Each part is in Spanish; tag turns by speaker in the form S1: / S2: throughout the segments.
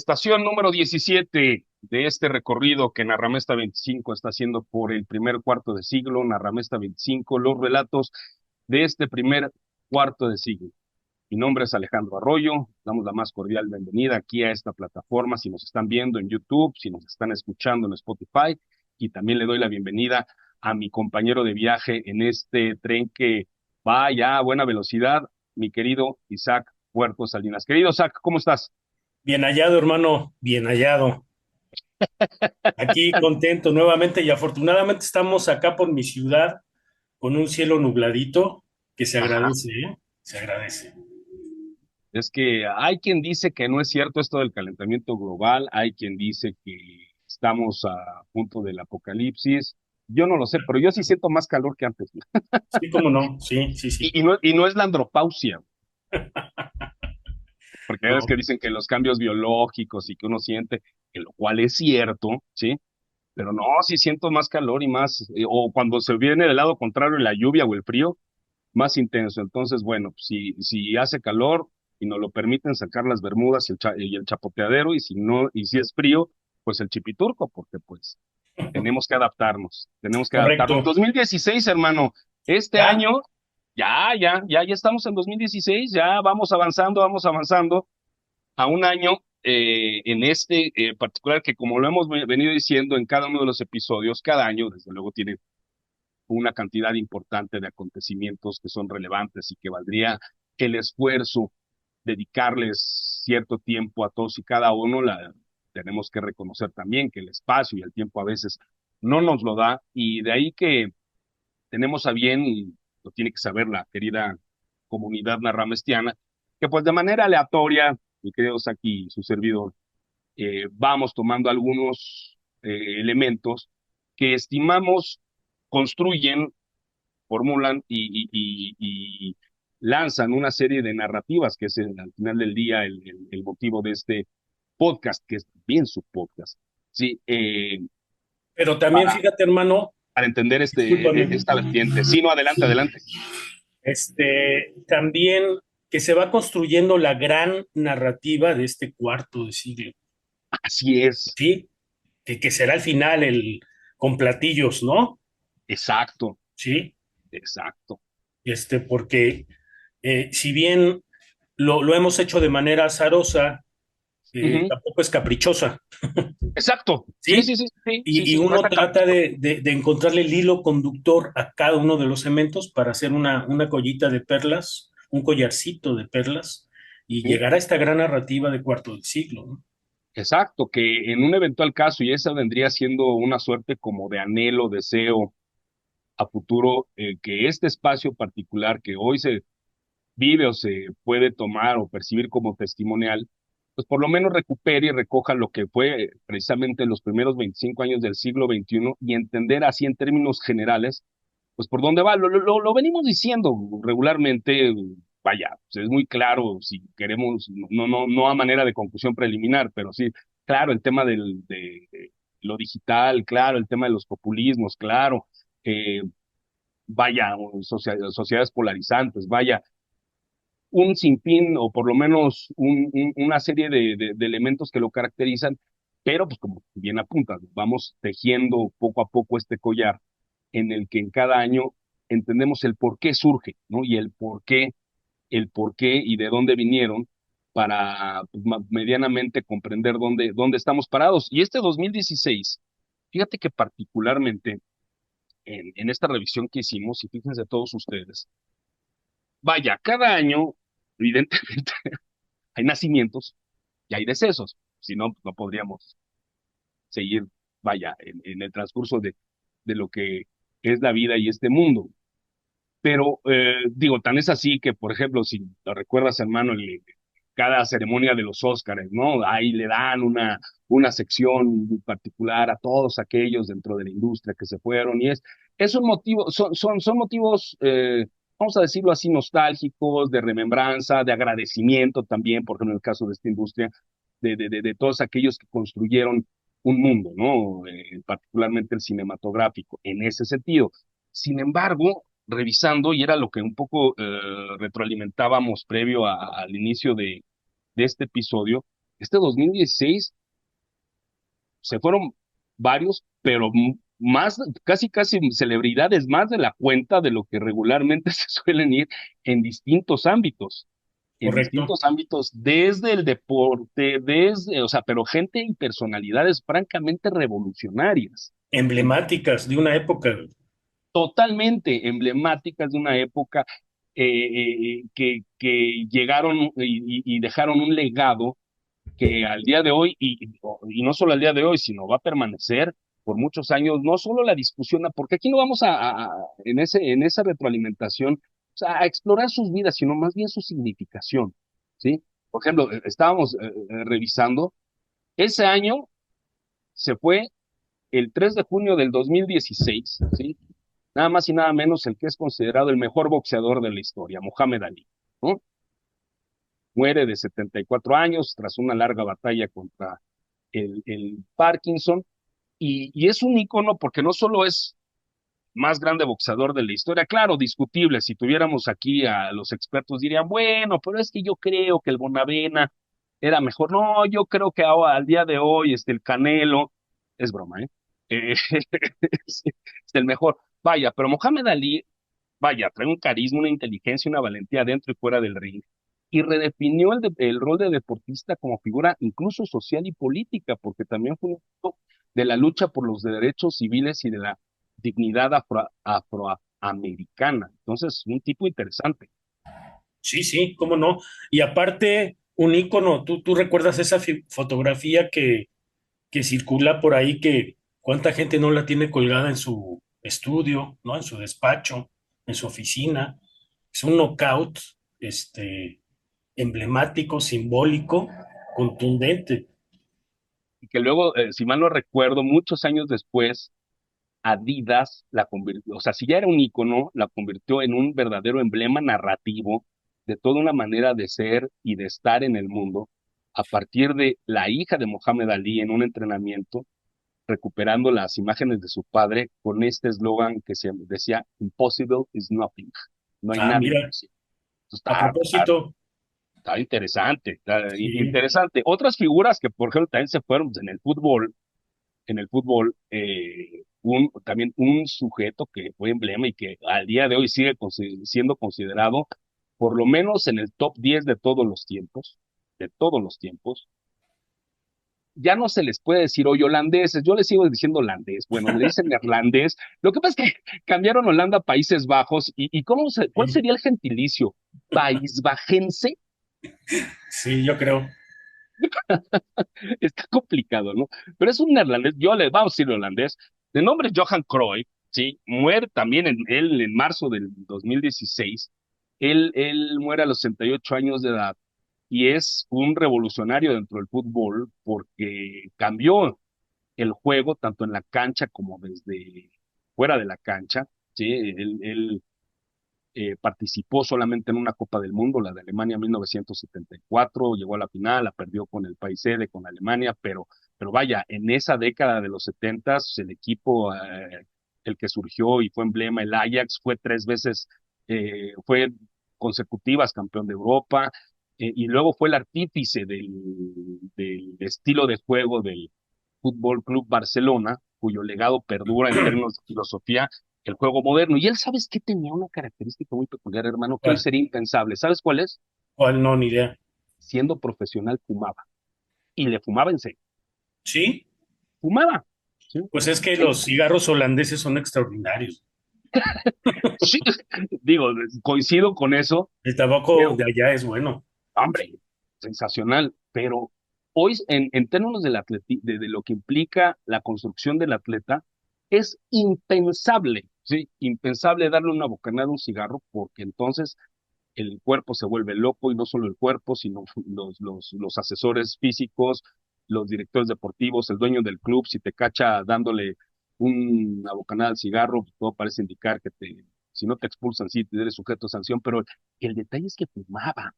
S1: Estación número 17 de este recorrido que Narramesta 25 está haciendo por el primer cuarto de siglo. Narramesta 25, los relatos de este primer cuarto de siglo. Mi nombre es Alejandro Arroyo, damos la más cordial bienvenida aquí a esta plataforma, si nos están viendo en YouTube, si nos están escuchando en Spotify, y también le doy la bienvenida a mi compañero de viaje en este tren que va ya a buena velocidad, mi querido Isaac Puerto Salinas. Querido Isaac, ¿cómo estás?
S2: Bien hallado, hermano, bien hallado. Aquí contento nuevamente y afortunadamente estamos acá por mi ciudad con un cielo nubladito que se
S1: Ajá.
S2: agradece, ¿eh? Se agradece.
S1: Es que hay quien dice que no es cierto esto del calentamiento global, hay quien dice que estamos a punto del apocalipsis. Yo no lo sé, pero yo sí siento más calor que antes.
S2: Sí, cómo no, sí, sí, sí.
S1: Y no es la andropausia, porque es
S2: No,
S1: que dicen que los cambios biológicos y que uno siente, que lo cual es cierto, ¿sí? Pero no, sí siento más calor y más, o cuando se viene del lado contrario, la lluvia o el frío, más intenso. Entonces, bueno, si hace calor y nos lo permiten sacar las bermudas y el chapoteadero, y si no, y si es frío, pues el chipiturco, porque pues tenemos que adaptarnos, tenemos que adaptarnos.
S2: correcto.
S1: 2016, hermano, este
S2: ¿Ya?
S1: año, ya estamos en 2016, ya vamos avanzando a un año en este particular que como lo hemos venido diciendo en cada uno de los episodios, cada año, desde luego, tiene una cantidad importante de acontecimientos que son relevantes y que valdría el esfuerzo dedicarles cierto tiempo a todos y cada uno. Tenemos que reconocer también que el espacio y el tiempo a veces no nos lo da, y de ahí que tenemos a bien, y lo tiene que saber la querida comunidad narramestiana, que pues de manera aleatoria, mi querido Saki, su servidor, vamos tomando algunos elementos que estimamos construyen, formulan y lanzan una serie de narrativas, que es al final del día el motivo de este podcast, que es bien su podcast, ¿sí?
S2: Pero también
S1: Para,
S2: fíjate, hermano,
S1: para entender
S2: discúlpame,
S1: esta vertiente. Sí, no, adelante, adelante.
S2: también que se va construyendo la gran narrativa de este cuarto de siglo,
S1: Así es,
S2: ¿sí? Que será al final el con platillos, ¿no?
S1: exacto,
S2: Sí,
S1: exacto.
S2: porque si bien lo hemos hecho de manera azarosa,
S1: Ujú.
S2: tampoco es caprichosa,
S1: Exacto, sí,
S2: ¿sí?
S1: sí, sí, sí, sí,
S2: Y
S1: sí, no
S2: uno
S1: está
S2: trata
S1: caprichoso.
S2: de encontrarle el hilo conductor a cada uno de los elementos para hacer una collita de perlas, un collarcito de perlas, y
S1: ¿Sí?
S2: llegar a esta gran narrativa de cuarto del siglo, ¿no?
S1: Exacto, que en un eventual caso, y esa vendría siendo una suerte como de anhelo, deseo a futuro, que este espacio particular que hoy se vive o se puede tomar o percibir como testimonial, pues por lo menos recupere y recoja lo que fue precisamente los primeros 25 años del siglo XXI, y entender así en términos generales, pues por dónde va. Lo venimos diciendo regularmente, vaya, pues es muy claro si queremos, no a manera de conclusión preliminar, pero sí, claro, el tema de lo digital, claro, el tema de los populismos, claro, eh, vaya, sociedades polarizantes, vaya, un sinfín o por lo menos una serie de elementos que lo caracterizan, pero pues como bien apuntas, vamos tejiendo poco a poco este collar en el que en cada año entendemos el por qué surge, ¿no? Y el por qué y de dónde vinieron, para pues, medianamente comprender dónde estamos parados. Y este 2016, fíjate que particularmente en esta revisión que hicimos, y fíjense todos ustedes, vaya, cada año, evidentemente, hay nacimientos y hay decesos, si no, pues no podríamos seguir, vaya, en el transcurso de lo que es la vida y este mundo. Pero digo, tan es así que, por ejemplo, si lo recuerdas, hermano, cada ceremonia de los Óscares, ¿no? Ahí le dan una sección particular a todos aquellos dentro de la industria que se fueron, y es un motivo, son motivos, vamos a decirlo así, nostálgicos, de remembranza, de agradecimiento también, por ejemplo, en el caso de esta industria, de todos aquellos que construyeron un mundo, ¿no? Particularmente el cinematográfico, en ese sentido. Sin embargo, revisando, y era lo que un poco retroalimentábamos previo al inicio de este episodio, Este 2016 se fueron varios, pero más, casi celebridades más de la cuenta de lo que regularmente se suelen ir en distintos ámbitos,
S2: Correcto.
S1: desde el deporte, o sea, pero gente y personalidades francamente revolucionarias,
S2: Emblemáticas de una época.
S1: totalmente emblemáticas de una época que llegaron y dejaron un legado que al día de hoy, y no solo al día de hoy, sino va a permanecer por muchos años, no solo la discusión, porque aquí no vamos en esa retroalimentación, o sea, a explorar sus vidas, sino más bien su significación, ¿sí? Por ejemplo, estábamos revisando, ese año se fue el 3 de junio del 2016, ¿sí? Nada más y nada menos el que es considerado el mejor boxeador de la historia, Mohamed Ali, ¿no? Muere de 74 años tras una larga batalla contra el Parkinson, y es un ícono porque no solo es más grande boxeador de la historia, claro, discutible, si tuviéramos aquí a los expertos dirían, bueno, pero es que yo creo que el Bonavena era mejor, no, yo creo que ahora, al día de hoy, el Canelo, es broma, ¿eh? Es el mejor, vaya, pero Mohamed Ali, vaya, trae un carisma, una inteligencia, una valentía dentro y fuera del ring. Y redefinió el rol de deportista como figura incluso social y política, porque también fue un acto de la lucha por los derechos civiles y de la dignidad afroamericana. Entonces, un tipo interesante.
S2: Sí, sí, cómo no. Y aparte, un ícono, tú recuerdas esa fotografía que circula por ahí, que cuánta gente no la tiene colgada en su estudio, ¿no? En su despacho, en su oficina. Es un knockout, emblemático, simbólico, contundente.
S1: Y que luego, si mal no recuerdo, muchos años después, Adidas la convirtió, o sea, si ya era un ícono, la convirtió en un verdadero emblema narrativo de toda una manera de ser y de estar en el mundo, a partir de la hija de Mohamed Ali en un entrenamiento, recuperando las imágenes de su padre con este eslogan que se decía, Impossible is nothing, no hay
S2: Ah,
S1: nada
S2: mira,
S1: imposible.
S2: a
S1: Está,
S2: propósito,
S1: está interesante, está
S2: sí,
S1: interesante. Otras figuras que, por ejemplo, también se fueron pues, en el fútbol, también un sujeto que fue emblema y que al día de hoy sigue siendo considerado, por lo menos en el top 10 de todos los tiempos, ya no se les puede decir hoy holandeses, yo les sigo diciendo holandés, bueno, le dicen neerlandés, lo que pasa es que cambiaron Holanda a Países Bajos, y ¿cuál
S2: sí,
S1: sería el gentilicio? ¿Paísbajense?
S2: sí, yo creo.
S1: Está complicado, ¿no? Pero es un neerlandés, vamos a decir holandés, de nombre Johan Cruyff, ¿sí? Muere también él en marzo del 2016, él muere a los 68 años de edad, y es un revolucionario dentro del fútbol porque cambió el juego tanto en la cancha como desde fuera de la cancha, ¿sí? Él participó solamente en una Copa del Mundo, la de Alemania 1974, llegó a la final, la perdió con el país sede, con Alemania, pero vaya, en esa década de los 70, el equipo, el que surgió y fue emblema, el Ajax, fue 3 veces, fue consecutivas campeón de Europa, y luego fue el artífice del estilo de juego del Fútbol Club Barcelona, cuyo legado perdura en términos de filosofía, el juego moderno. Y él, ¿sabes qué? Tenía una característica muy peculiar, hermano, que hoy
S2: ¿Cuál?
S1: sería impensable. ¿Sabes cuál es?
S2: ¿Cuál? No, ni idea.
S1: Siendo profesional fumaba. Y le fumaba en serio.
S2: Sí,
S1: Fumaba. ¿Sí?
S2: pues es que
S1: Él,
S2: los cigarros holandeses son extraordinarios.
S1: sí, digo, coincido con eso,
S2: El tabaco
S1: pero,
S2: de allá es bueno.
S1: hombre, sensacional. Pero hoy, en términos de lo que implica la construcción del atleta, es impensable, ¿sí? Impensable darle una bocanada a un cigarro, porque entonces el cuerpo se vuelve loco, y no solo el cuerpo, sino los asesores físicos, los directores deportivos, el dueño del club, si te cacha dándole una bocanada al cigarro, todo parece indicar que si no te expulsan, sí, te eres sujeto a sanción, pero el detalle es que fumaba,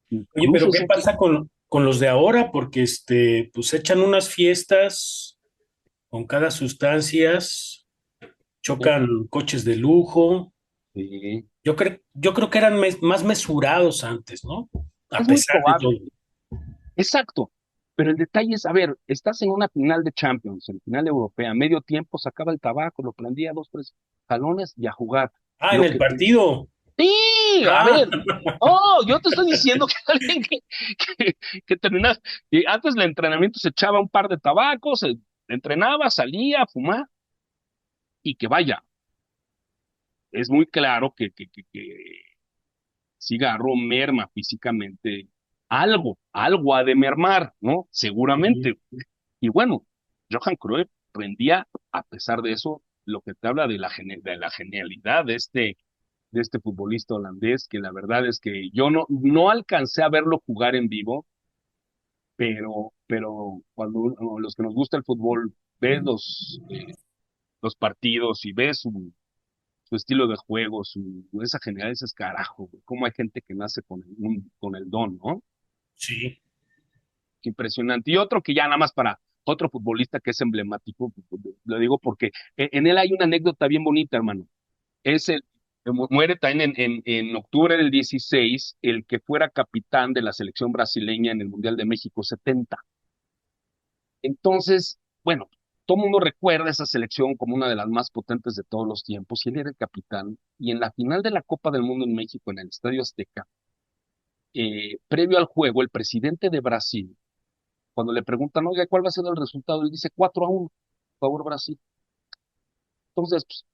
S2: Oye,
S1: incluso
S2: pero ¿qué
S1: ese
S2: pasa con los de ahora? Porque pues echan unas fiestas con cada sustancias, chocan coches de lujo.
S1: sí,
S2: Yo creo que eran más mesurados antes, ¿no? A
S1: es muy
S2: pesar de
S1: probable,
S2: todo.
S1: exacto. Pero el detalle es, a ver, estás en una final de Champions, en final europea, medio tiempo sacaba el tabaco, lo prendía dos, tres jalones y a jugar.
S2: Ah, en
S1: Lo
S2: el
S1: que
S2: partido.
S1: sí, a
S2: Ah,
S1: ver, oh, yo te estoy diciendo que alguien que, que termina, y antes del entrenamiento se echaba un par de tabacos, entrenaba, salía a fumar y que vaya, es muy claro que cigarro merma físicamente algo ha de mermar, ¿no?
S2: sí,
S1: Seguramente. Y bueno, Johan Cruyff rendía, a pesar de eso, lo que te habla de de la genialidad de este futbolista holandés, que la verdad es que yo no alcancé a verlo jugar en vivo, pero cuando los que nos gusta el fútbol, ves los partidos y ves su estilo de juego, esa genialidad, ese es carajo, güey, cómo hay gente que nace con el don, ¿no?
S2: sí.
S1: Impresionante. Y otro que ya nada más para otro futbolista que es emblemático, lo digo porque en él hay una anécdota bien bonita, hermano. Es muere también en octubre del 16 el que fuera capitán de la selección brasileña en el Mundial de México 70. Entonces, bueno, todo el mundo recuerda esa selección como una de las más potentes de todos los tiempos, y él era el capitán. Y en la final de la Copa del Mundo en México, en el Estadio Azteca, previo al juego, el presidente de Brasil, cuando le preguntan, oiga, ¿cuál va a ser el resultado? Él dice 4-1, favor Brasil. Entonces, pues,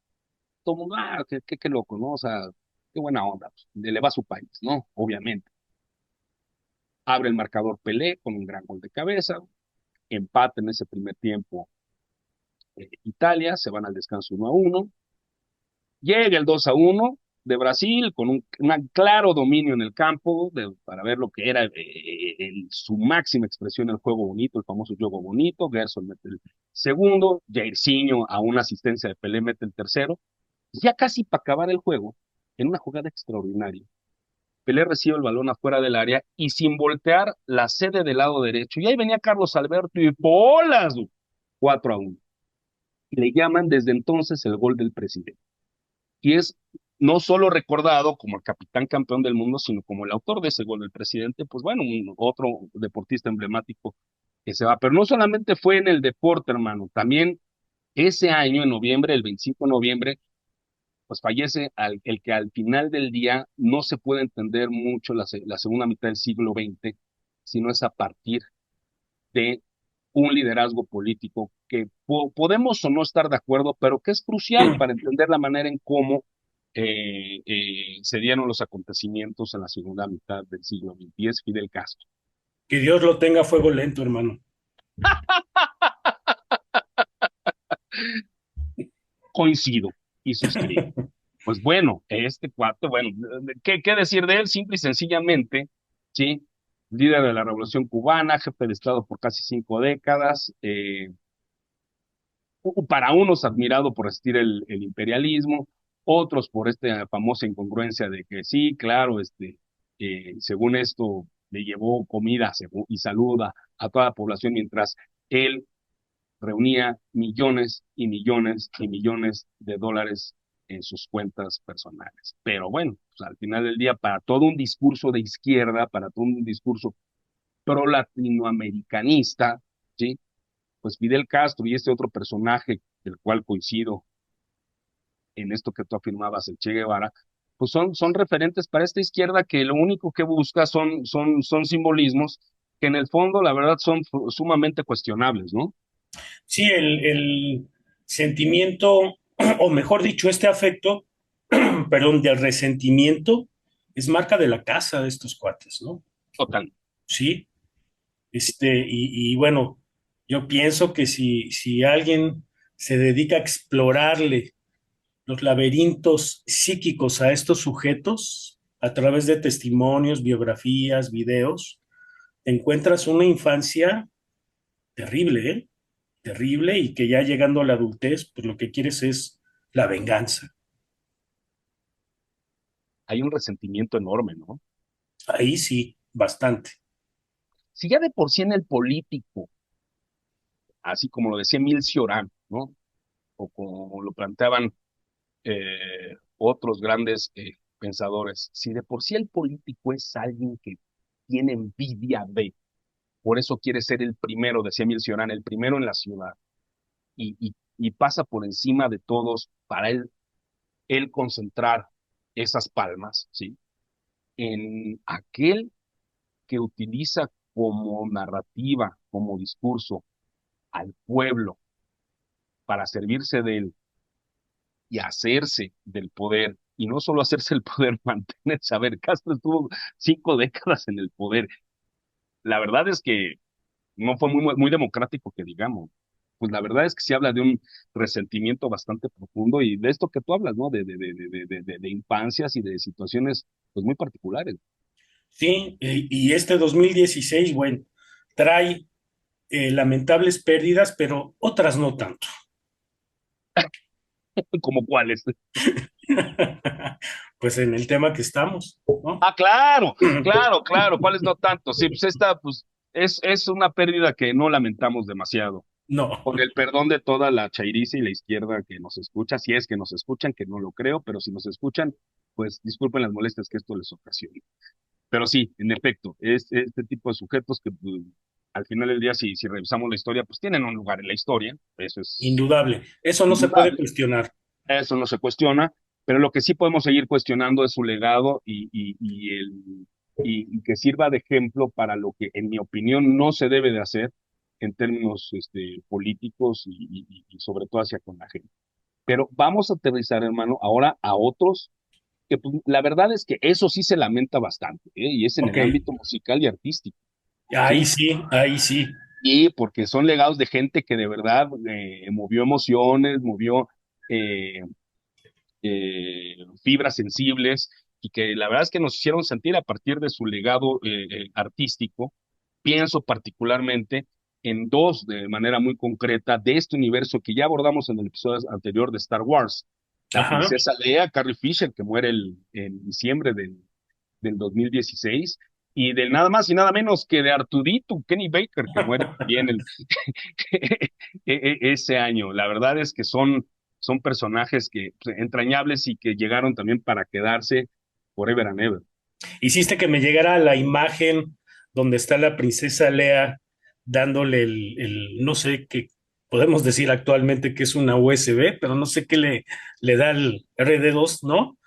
S1: todo el mundo, qué loco, ¿no? O sea, qué buena onda, pues, le va a su país, ¿no? Obviamente. Abre el marcador Pelé con un gran gol de cabeza, empate en ese primer tiempo Italia, se van al descanso 1-1. Llega el 2-1 de Brasil con un claro dominio en el campo para ver lo que era su máxima expresión el juego bonito, el famoso juego bonito. Gerson mete el segundo, Jairzinho a una asistencia de Pelé mete el tercero. Ya casi para acabar el juego, en una jugada extraordinaria, Pelé recibe el balón afuera del área y sin voltear la sede del lado derecho. Y ahí venía Carlos Alberto y ¡bolas! 4-1. Y le llaman desde entonces el gol del presidente. Y es no solo recordado como el capitán campeón del mundo, sino como el autor de ese gol del presidente, pues bueno, otro deportista emblemático que se va. Pero no solamente fue en el deporte, hermano, también ese año, en noviembre, el 25 de noviembre, pues fallece el que al final del día no se puede entender mucho la segunda mitad del siglo XX, sino es a partir de un liderazgo político que podemos o no estar de acuerdo, pero que es crucial para entender la manera en cómo se dieron los acontecimientos en la segunda mitad del siglo XX, y es Fidel Castro.
S2: Que Dios lo tenga a fuego lento, hermano.
S1: Coincido y suscribo. Pues bueno, este cuate, bueno, ¿qué decir de él? Simple y sencillamente, ¿sí? Líder de la Revolución Cubana, jefe de Estado por casi 5 décadas, para unos admirado por resistir el imperialismo, otros por esta famosa incongruencia de que sí, claro, según esto le llevó comida y salud a toda la población mientras él reunía millones y millones y millones de dólares en sus cuentas personales. Pero bueno, pues al final del día, para todo un discurso de izquierda, para todo un discurso pro latinoamericanista, ¿sí? Pues Fidel Castro y este otro personaje del cual coincido en esto que tú afirmabas, el Che Guevara, pues son referentes para esta izquierda que lo único que busca son simbolismos que en el fondo, la verdad, son sumamente cuestionables, ¿no?
S2: Sí, el sentimiento, o mejor dicho, este afecto, perdón, del resentimiento, es marca de la casa de estos cuates, ¿no?
S1: Total.
S2: Sí, y bueno, yo pienso que si alguien se dedica a explorarle los laberintos psíquicos a estos sujetos a través de testimonios, biografías, videos, encuentras una infancia terrible, ¿eh? Terrible y que ya llegando a la adultez, pues lo que quieres es la venganza.
S1: Hay un resentimiento enorme, ¿no?
S2: Ahí sí, bastante.
S1: Si ya de por sí en el político, así como lo decía Emil Cioran, ¿no? O como lo planteaban otros grandes pensadores, si de por sí el político es alguien que tiene envidia de, Por eso quiere ser el primero, decía Emil Cioran, el primero en la ciudad. Y pasa por encima de todos para él concentrar esas palmas, ¿sí? En aquel que utiliza como narrativa, como discurso al pueblo para servirse de él y hacerse del poder, y no solo hacerse el poder, mantenerse. A ver, Castro estuvo 5 décadas en el poder. La verdad es que no fue muy democrático que digamos. Pues la verdad es que sí habla de un resentimiento bastante profundo y de esto que tú hablas, ¿no? De infancias y de situaciones pues muy particulares.
S2: Sí, y este 2016, bueno, trae lamentables pérdidas, pero otras no tanto.
S1: ¿Como cuáles?
S2: Pues en el tema que estamos, ¿no?
S1: Ah, claro, claro, claro, ¿cuáles no tanto? Sí, pues esta pues es una pérdida que no lamentamos demasiado.
S2: No,
S1: Con el perdón de toda la chairiza y la izquierda que nos escucha, si es que nos escuchan, que no lo creo, pero si nos escuchan, pues disculpen las molestias que esto les ocasione. Pero sí, en efecto, es este tipo de sujetos que pues, al final del día, si revisamos la historia, pues tienen un lugar en la historia, eso es
S2: indudable. Eso no se puede
S1: indudable,
S2: cuestionar.
S1: eso no se cuestiona, pero lo que sí podemos seguir cuestionando es su legado y que sirva de ejemplo para lo que, en mi opinión, no se debe de hacer en términos políticos y sobre todo hacia con la gente. Pero vamos a aterrizar, hermano, ahora a otros que pues, la verdad es que eso sí se lamenta bastante, ¿eh? Y es en
S2: Ok,
S1: el ámbito musical y artístico,
S2: ahí
S1: ¿sí?
S2: sí, ahí sí.
S1: Y porque son legados de gente que de verdad movió emociones, movió eh, fibras sensibles y que la verdad es que nos hicieron sentir a partir de su legado artístico. Pienso particularmente en dos de manera muy concreta de este universo que ya abordamos en el episodio anterior de Star Wars. La
S2: Ajá.
S1: princesa Leia, Carrie Fisher, que muere en diciembre del 2016, y del nada más y nada menos que de Artudito, Kenny Baker, que muere también ese año. La verdad es que son personajes que pues, entrañables y que llegaron también para quedarse forever and ever.
S2: Hiciste que me llegara la imagen donde está la princesa Lea dándole no sé qué podemos decir actualmente que es una USB, pero no sé qué le da el RD2, ¿no?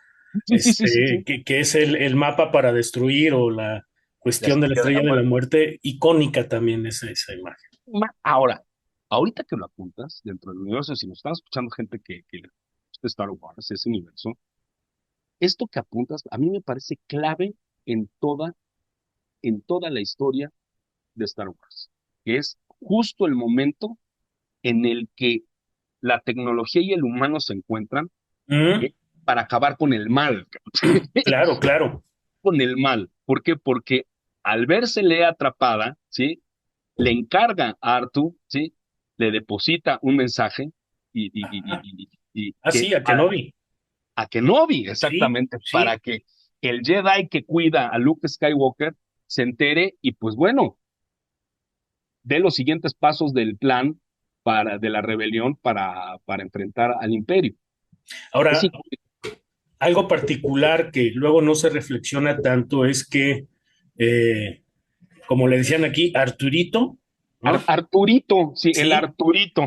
S1: Sí, sí, sí, sí, sí.
S2: Que es el mapa para destruir o la
S1: La
S2: cuestión de la
S1: estrella de la
S2: estrella de la
S1: muerte.
S2: muerte, icónica también es esa imagen.
S1: Ahora, ahorita que lo apuntas, dentro del universo, si nos están escuchando gente que le gusta Star Wars, ese universo, esto que apuntas a mí me parece clave en toda la historia de Star Wars, que es justo el momento en el que la tecnología y el humano se encuentran
S2: Mm,
S1: ¿eh? Para acabar con el mal,
S2: claro, claro.
S1: con el mal. ¿Por qué? Porque al vérsele atrapada, ¿sí? Le encarga a Artu, ¿sí? Le deposita un mensaje y
S2: Ah,
S1: que
S2: sí, a Kenobi.
S1: a Kenobi,
S2: Sí,
S1: exactamente, para
S2: sí.
S1: que el Jedi que cuida a Luke Skywalker se entere y pues bueno, dé los siguientes pasos del plan de la rebelión para enfrentar al imperio. Es
S2: Ahora, algo particular que luego no se reflexiona tanto es que, eh, como le decían aquí, Arturito, ¿no?
S1: Arturito, sí, el
S2: Sí,
S1: Arturito.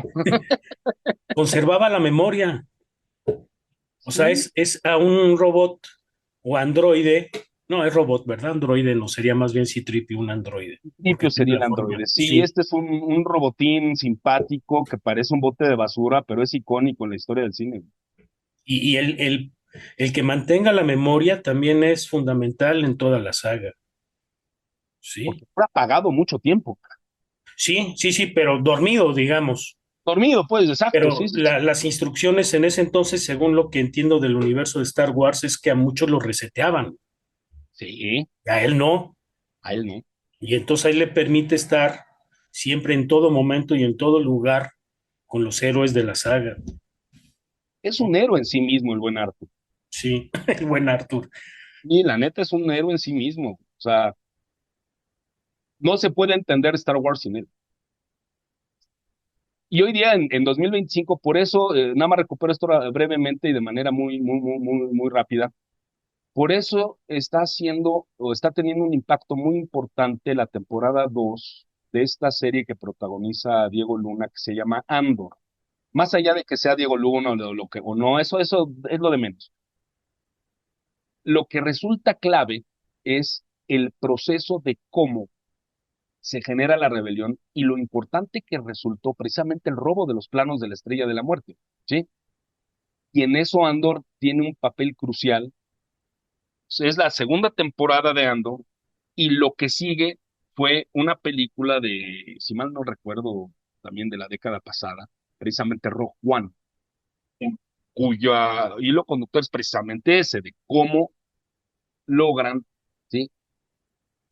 S2: conservaba la memoria. O sea,
S1: Sí,
S2: es a un robot o androide. No, es robot, ¿verdad? Androide no, sería más bien C-3PO, un androide, porque
S1: principio
S2: tiene
S1: sería
S2: la
S1: el
S2: forma.
S1: androide. Sí,
S2: Sí,
S1: este es un robotín simpático que parece un bote de basura, pero es icónico en la historia del cine.
S2: y el que mantenga la memoria también es fundamental en toda la saga. Sí,
S1: Porque fue apagado mucho tiempo.
S2: sí, sí, sí, pero dormido, digamos.
S1: Dormido, pues, exacto, sí,
S2: Pero
S1: sí, sí.
S2: las instrucciones en ese entonces, según lo que entiendo del universo de Star Wars, es que a muchos lo reseteaban,
S1: Sí,
S2: y a él no.
S1: a él no.
S2: Y entonces ahí le permite estar siempre en todo momento y en todo lugar con los héroes de la saga.
S1: Es un héroe en sí mismo el buen Arthur.
S2: Sí, el buen Arthur.
S1: Y la neta es un héroe en sí mismo. O sea, no se puede entender Star Wars sin él. Y hoy día, en 2025, por eso, nada más recupero esto brevemente y de manera muy rápida. Por eso está haciendo o está teniendo un impacto muy importante la temporada 2 de esta serie que protagoniza Diego Luna, que se llama Andor. Más allá de que sea Diego Luna o no, eso es lo de menos. Lo que resulta clave es el proceso de cómo se genera la rebelión y lo importante que resultó precisamente el robo de los planos de la Estrella de la Muerte, ¿sí? Y en eso Andor tiene un papel crucial. Es la segunda temporada de Andor y lo que sigue fue una película de, si mal no recuerdo, también de la década pasada, precisamente Rogue One, cuyo hilo conductor es precisamente ese, de cómo logran, ¿sí?,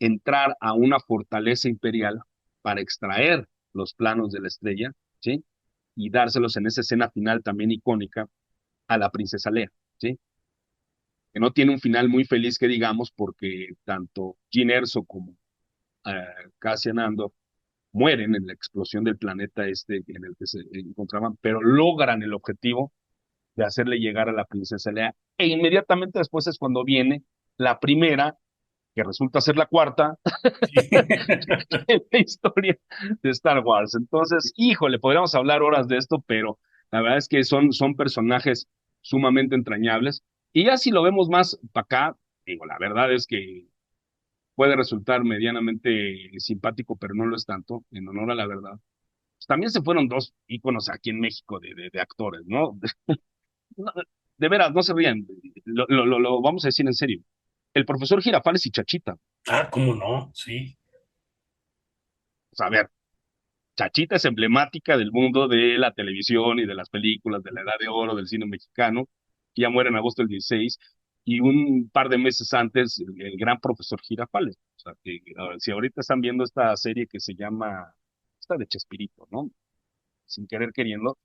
S1: entrar a una fortaleza imperial para extraer los planos de la estrella, ¿sí? Y dárselos en esa escena final también icónica a la princesa Leia, ¿sí? Que no tiene un final muy feliz que digamos, porque tanto Jyn Erso como eh, Cassian Andor mueren en la explosión del planeta este en el que se encontraban, pero logran el objetivo de hacerle llegar a la princesa Leia, e inmediatamente después es cuando viene la primera, que resulta ser la cuarta,
S2: Sí.
S1: en la historia de Star Wars. Entonces, híjole, podríamos hablar horas de esto, pero la verdad es que son personajes sumamente entrañables. Y ya si lo vemos más para acá, digo, la verdad es que puede resultar medianamente simpático, pero no lo es tanto, en honor a la verdad. Pues también se fueron dos íconos aquí en México de actores, ¿no? No, de veras, no se rían, lo vamos a decir en serio. El profesor Girafales y Chachita.
S2: Ah, ¿cómo no? Sí.
S1: O sea, a ver, Chachita es emblemática del mundo de la televisión y de las películas, de la Edad de Oro, del cine mexicano, que ya muere en agosto del 16, y un par de meses antes, el gran profesor Girafales. O sea, que si ahorita están viendo esta serie que se llama, esta de Chespirito, ¿no? Sin querer queriendo,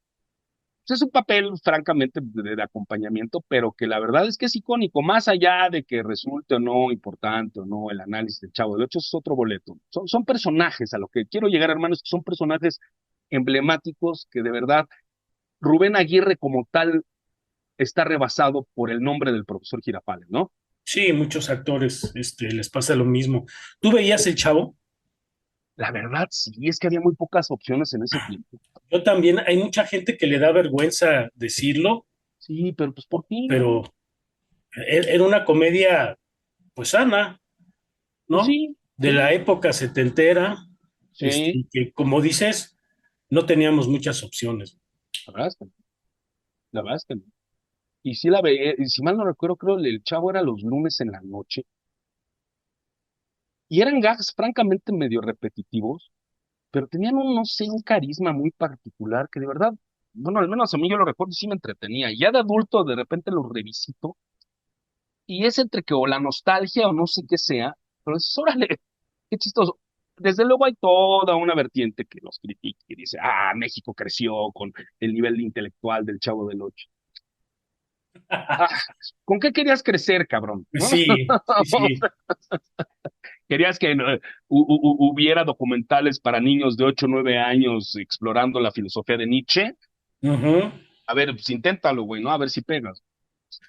S1: pues es un papel, francamente, de acompañamiento, pero que la verdad es que es icónico, más allá de que resulte o no importante o no el análisis del Chavo del Ocho, es otro boleto. Son personajes, a lo que quiero llegar, hermanos, que son personajes emblemáticos que de verdad Rubén Aguirre como tal está rebasado por el nombre del profesor Girafales, ¿no?
S2: Sí, muchos actores, les pasa lo mismo. ¿Tú veías El Chavo?
S1: La verdad, sí, es que había muy pocas opciones en ese tiempo.
S2: Yo también, hay mucha gente que le da vergüenza decirlo,
S1: Sí, pero pues ¿por qué?
S2: pero era una comedia, pues sana,
S1: Pues
S2: ¿no?
S1: sí,
S2: De
S1: sí,
S2: la época setentera,
S1: sí,
S2: y que como dices, no teníamos muchas opciones.
S1: la verdad es que, la verdad es que no. Y sí la veía, y si mal no recuerdo, creo que el Chavo era los lunes en la noche. Y eran gags francamente medio repetitivos, pero tenían un, no sé, un carisma muy particular que de verdad, bueno, al menos a mí yo lo recuerdo y sí me entretenía. Ya de adulto de repente lo revisito y es entre que o la nostalgia o no sé qué sea, pero es, órale, qué chistoso. Desde luego hay toda una vertiente que los critica y dice, ah, México creció con el nivel intelectual del Chavo del Ocho. Ah, ¿con qué querías crecer, cabrón? ¿No?
S2: Sí, sí, sí.
S1: ¿Querías que hubiera documentales para niños de 8 o 9 años explorando la filosofía de Nietzsche?
S2: Ujú.
S1: A ver, pues inténtalo, güey, ¿no? A ver si pegas.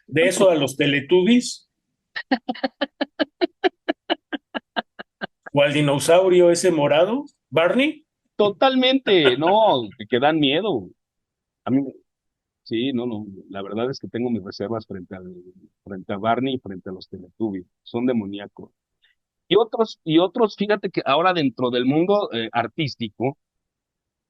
S2: De eso a los Teletubbies, o al dinosaurio ese morado, Barney.
S1: Totalmente, no, que dan miedo. A mí, sí, no, no, la verdad es que tengo mis reservas frente a Barney y frente a los Teletubbies. Son demoníacos. Y otros, fíjate que ahora dentro del mundo artístico,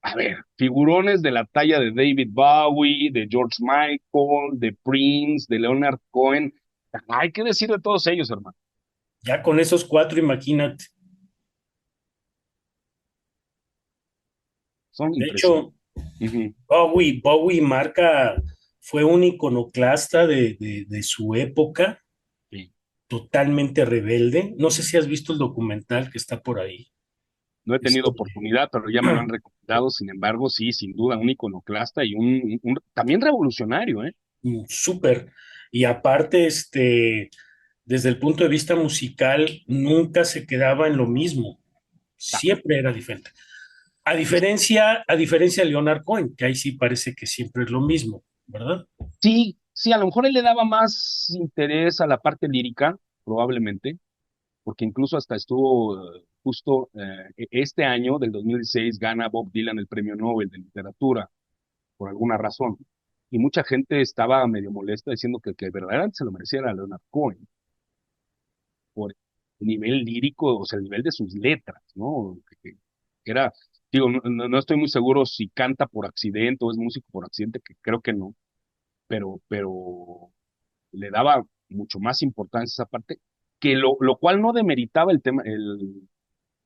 S1: a ver, figurones de la talla de David Bowie, de George Michael, de Prince, de Leonard Cohen. Hay que decir de todos ellos, hermano.
S2: Ya con esos cuatro, imagínate.
S1: Son
S2: De
S1: impresionantes.
S2: hecho,
S1: Ujú,
S2: Bowie marca, fue un iconoclasta de su época,
S1: sí.
S2: totalmente rebelde. No sé si has visto el documental que está por ahí.
S1: No he tenido
S2: Este,
S1: oportunidad, pero ya me lo han recomendado. Sin embargo, sí, sin duda, un iconoclasta y también revolucionario, ¿eh?
S2: súper. Y aparte, desde el punto de vista musical, nunca se quedaba en lo mismo. Siempre era diferente. A diferencia de Leonard Cohen, que ahí sí parece que siempre es lo mismo, ¿verdad?
S1: Sí, sí, a lo mejor él le daba más interés a la parte lírica, probablemente, porque incluso hasta estuvo justo este año, del 2016, gana Bob Dylan el premio Nobel de literatura, por alguna razón. Y mucha gente estaba medio molesta diciendo que verdaderamente se lo merecía a Leonard Cohen por el nivel lírico, o sea, el nivel de sus letras, ¿no? Que era, digo, no estoy muy seguro si canta por accidente o es músico por accidente, que creo que no, pero le daba mucho más importancia a esa parte, que lo cual no demeritaba el tema,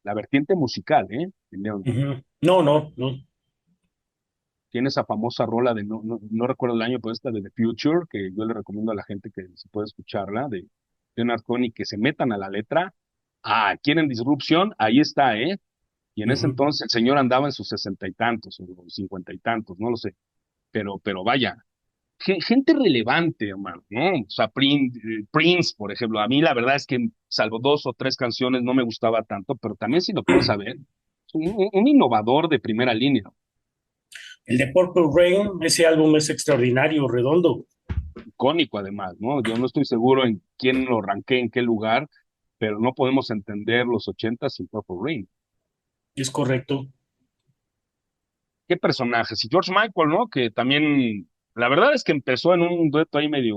S1: la vertiente musical, ¿eh? Leonard.
S2: Ujú. No, no, no.
S1: Tiene esa famosa rola de, no recuerdo el año, pero esta de The Future, que yo le recomiendo a la gente que se puede escucharla, de Leonard Cohen, y que se metan a la letra. Ah, ¿quieren disrupción? Ahí está, ¿eh? Y en ese
S2: Ujú.
S1: entonces el señor andaba en sus sesenta y tantos, o cincuenta y tantos, no lo sé. Pero vaya, gente relevante, hermano, ¿no? O sea, Prince, por ejemplo, a mí la verdad es que salvo dos o tres canciones no me gustaba tanto, pero también si lo pones a ver, es un innovador de primera línea,
S2: El de Purple Rain, ese álbum es extraordinario, redondo.
S1: icónico además, ¿no? Yo no estoy seguro en quién lo ranqué, en qué lugar, pero no podemos entender los 80 sin Purple Rain.
S2: Es correcto.
S1: ¿Qué personajes? Y George Michael, ¿no? Que también, la verdad es que empezó en un dueto ahí medio,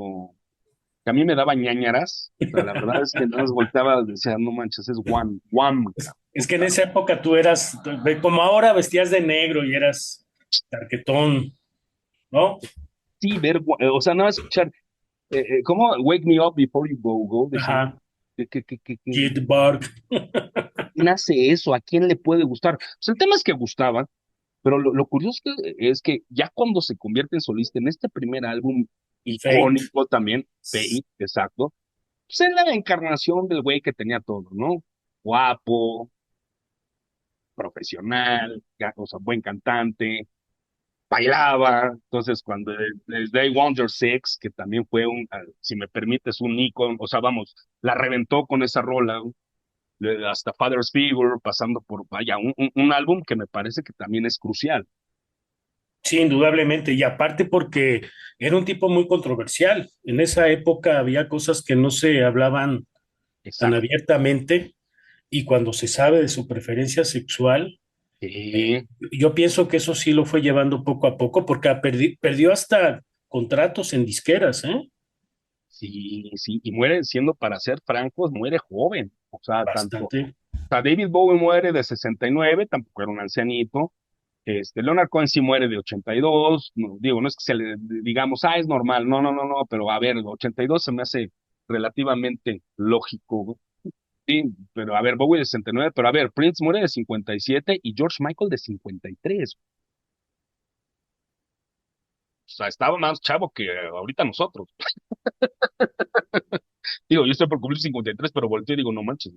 S1: que a mí me daba ñañaras. O sea, la verdad es que no nos volteaba, decía, no manches, es Wham, Wham,
S2: Es que en
S1: puta.
S2: esa época tú eras, como ahora vestías de negro y eras tarquetón, ¿no?
S1: Sí, o sea, no escuchar, ¿cómo? Wake me up before you go, decían.
S2: Ajá.
S1: ¿Qué
S2: Jitterbug.
S1: nace eso? ¿A quién le puede gustar? Pues el tema es que gustaba. Pero lo curioso es que ya cuando se convierte en solista en este primer álbum
S2: Fate.
S1: icónico también, Fate, exacto, pues es la encarnación del güey que tenía todo, ¿no? Guapo, profesional, o sea, buen cantante, bailaba. Entonces, cuando el Day Wonder Six, que también fue si me permites, un ícono, o sea, vamos, la reventó con esa rola, hasta Father's Figure, pasando por, vaya, un álbum que me parece que también es crucial.
S2: Sí, indudablemente. Y aparte porque era un tipo muy controversial. En esa época había cosas que no se hablaban tan
S1: Exacto.
S2: abiertamente y cuando se sabe de su preferencia sexual,
S1: Sí,
S2: yo pienso que eso sí lo fue llevando poco a poco porque perdió hasta contratos en disqueras, ¿eh?
S1: sí, sí, y muere, siendo para ser francos, muere joven. O sea, o
S2: Bastante.
S1: sea, David Bowie muere de 69, tampoco era un ancianito. Leonard Cohen sí muere de 82. No, digo, no es que se le digamos, es normal. No, no, no, no, pero a ver, 82 se me hace relativamente lógico. Sí, pero a ver, Bowie de 69, pero a ver, Prince muere de 57 y George Michael de 53. O sea, estaba más chavo que ahorita nosotros. Digo, yo estoy por cumplir 53, pero volteo y digo, no manches,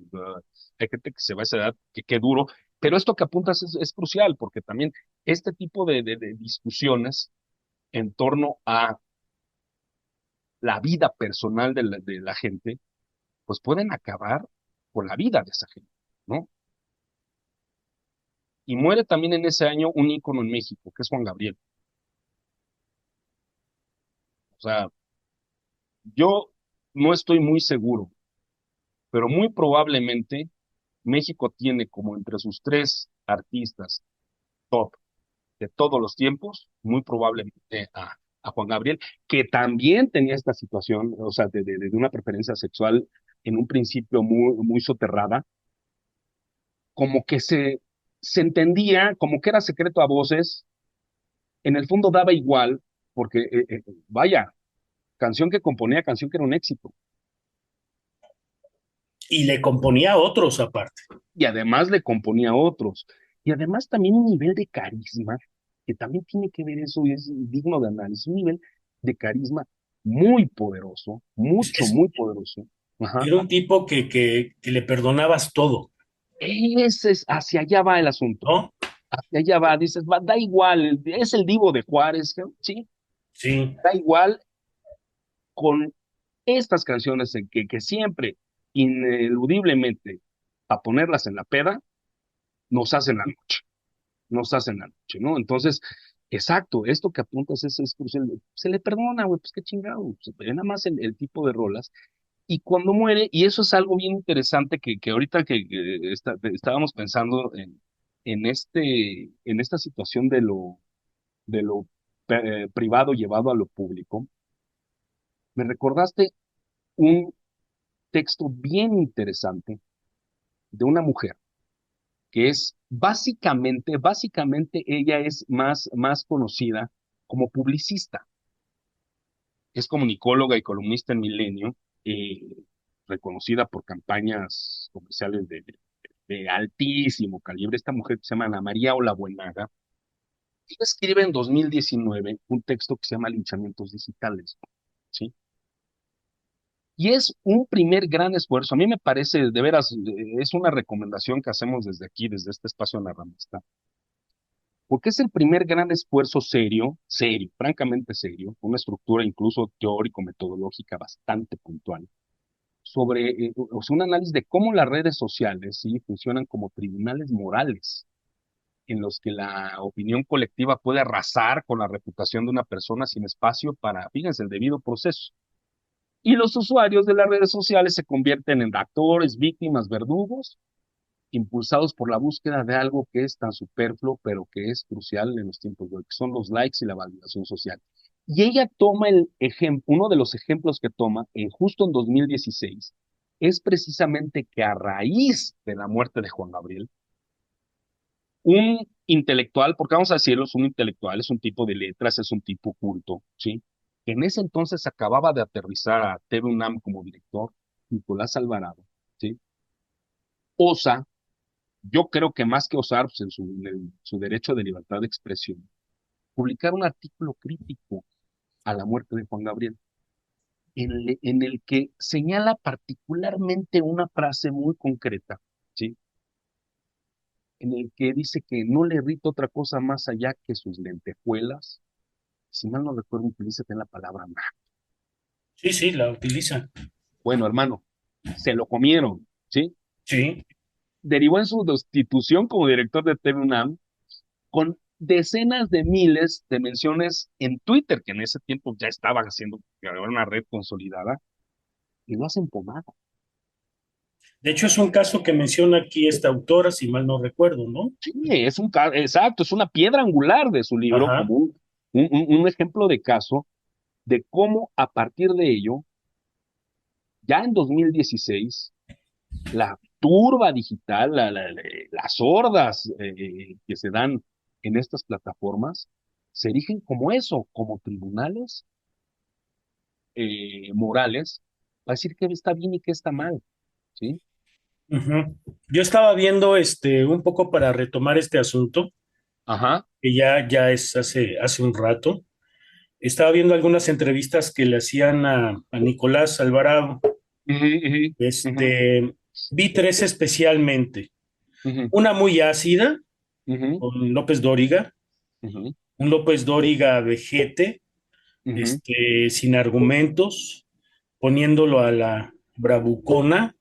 S1: hay gente que se va a esa edad, que qué duro. Pero esto que apuntas es crucial, porque también este tipo de discusiones en torno a la vida personal de la gente, pues pueden acabar con la vida de esa gente, ¿no? Y muere también en ese año un ícono en México, que es Juan Gabriel. O sea, yo no estoy muy seguro, pero muy probablemente México tiene como entre sus tres artistas top de todos los tiempos, muy probablemente a Juan Gabriel, que también tenía esta situación, o sea, de una preferencia sexual en un principio muy, muy soterrada, como que se entendía, como que era secreto a voces, en el fondo daba igual, porque, vaya, canción que componía, canción que era un éxito,
S2: Y le componía a otros aparte.
S1: y además le componía a otros, y además también un nivel de carisma, que también tiene que ver eso y es digno de análisis, un nivel de carisma muy poderoso,
S2: Es-
S1: mucho,
S2: es-
S1: muy poderoso. Ajá.
S2: Era un tipo que le perdonabas todo,
S1: Ese es, hacia allá va el asunto,
S2: ¿no?
S1: hacia allá va, dices, da igual, es el Divo de Juárez, sí,
S2: Sí.
S1: da igual con estas canciones en que siempre, ineludiblemente, a ponerlas en la peda, nos hacen la noche. Nos hacen la noche, ¿no? Entonces, exacto, esto que apuntas es crucial. Se le perdona, güey, pues qué chingado. Ve nada más el tipo de rolas. Y cuando muere, y eso es algo bien interesante que ahorita estábamos pensando en esta situación de lo privado llevado a lo público, me recordaste un texto bien interesante de una mujer que es básicamente ella es más conocida como publicista. Es comunicóloga y columnista en Milenio, eh, reconocida por campañas comerciales de altísimo calibre. Esta mujer que se llama Ana María Olabuenaga, ella escribe en 2019 un texto que se llama Linchamientos Digitales, ¿sí? Y es un primer gran esfuerzo. A mí me parece, de veras, es una recomendación que hacemos desde aquí, desde este espacio narramista, porque es el primer gran esfuerzo serio, francamente serio, una estructura incluso teórico-metodológica bastante puntual, sobre o sea, un análisis de cómo las redes sociales ¿sí? funcionan como tribunales morales, en los que la opinión colectiva puede arrasar con la reputación de una persona sin espacio para, fíjense, el debido proceso. Y los usuarios de las redes sociales se convierten en actores, víctimas, verdugos, impulsados por la búsqueda de algo que es tan superfluo, pero que es crucial en los tiempos de hoy, que son los likes y la validación social. Y ella toma uno de los ejemplos que toma justo en 2016, es precisamente que a raíz de la muerte de Juan Gabriel, un intelectual, porque vamos a decirlo, es un intelectual, es un tipo de letras, es un tipo culto, ¿sí? Que en ese entonces acababa de aterrizar a TV UNAM como director, Nicolás Alvarado, ¿sí? Osa, yo creo que más que osar pues, en su derecho de libertad de expresión, publicar un artículo crítico a la muerte de Juan Gabriel, en el que señala particularmente una frase muy concreta, ¿sí? En el que dice que no le irrita otra cosa más allá que sus lentejuelas. Si mal no recuerdo, utiliza la palabra más.
S2: Sí, sí, la utiliza.
S1: Bueno, hermano, se lo comieron, ¿sí?
S2: Sí.
S1: Derivó en su destitución como director de TV UNAM con decenas de miles de menciones en Twitter, que en ese tiempo ya estaba haciendo, que era una red consolidada, y lo hacen pomada.
S2: De hecho, es un caso que menciona aquí esta autora, si mal no recuerdo, ¿no?
S1: Sí, exacto, es una piedra angular de su libro,
S2: Ajá.
S1: como un ejemplo de caso de cómo a partir de ello, ya en 2016, la turba digital, las hordas que se dan en estas plataformas, se erigen como eso, como tribunales morales, para decir que está bien y que está mal, ¿sí?
S2: Ujú. Yo estaba viendo un poco para retomar este asunto,
S1: Ajá.
S2: que ya es hace un rato. Estaba viendo algunas entrevistas que le hacían a Nicolás Alvarado.
S1: Ujú, ujú, ujú,
S2: Vi tres especialmente.
S1: ujú,
S2: Una muy ácida,
S1: ujú,
S2: con López Dóriga,
S1: ujú,
S2: un López Dóriga vejete,
S1: ujú.
S2: sin argumentos, poniéndolo a la bravucona.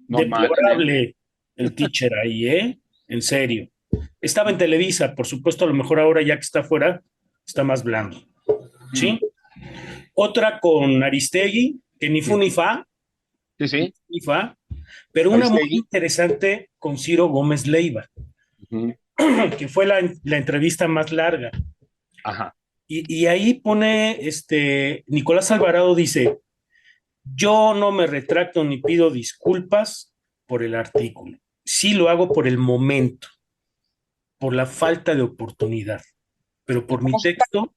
S1: No manches.
S2: Deplorable el teacher ahí, ¿eh? En serio. Estaba en Televisa, por supuesto, a lo mejor ahora ya que está fuera, está más blando,
S1: Mm,
S2: ¿sí? Otra con Aristegui, que ni fu
S1: mm.
S2: ni fa,
S1: Sí, sí.
S2: ni fa, pero una muy
S1: Aristegui.
S2: interesante con Ciro Gómez Leiva,
S1: Ujú,
S2: que fue la entrevista más larga.
S1: ajá.
S2: Y ahí pone, Nicolás Alvarado dice, yo no me retracto ni pido disculpas por el artículo. Sí lo hago por el momento, por la falta de oportunidad, pero
S1: El
S2: por mi
S1: famoso,
S2: texto,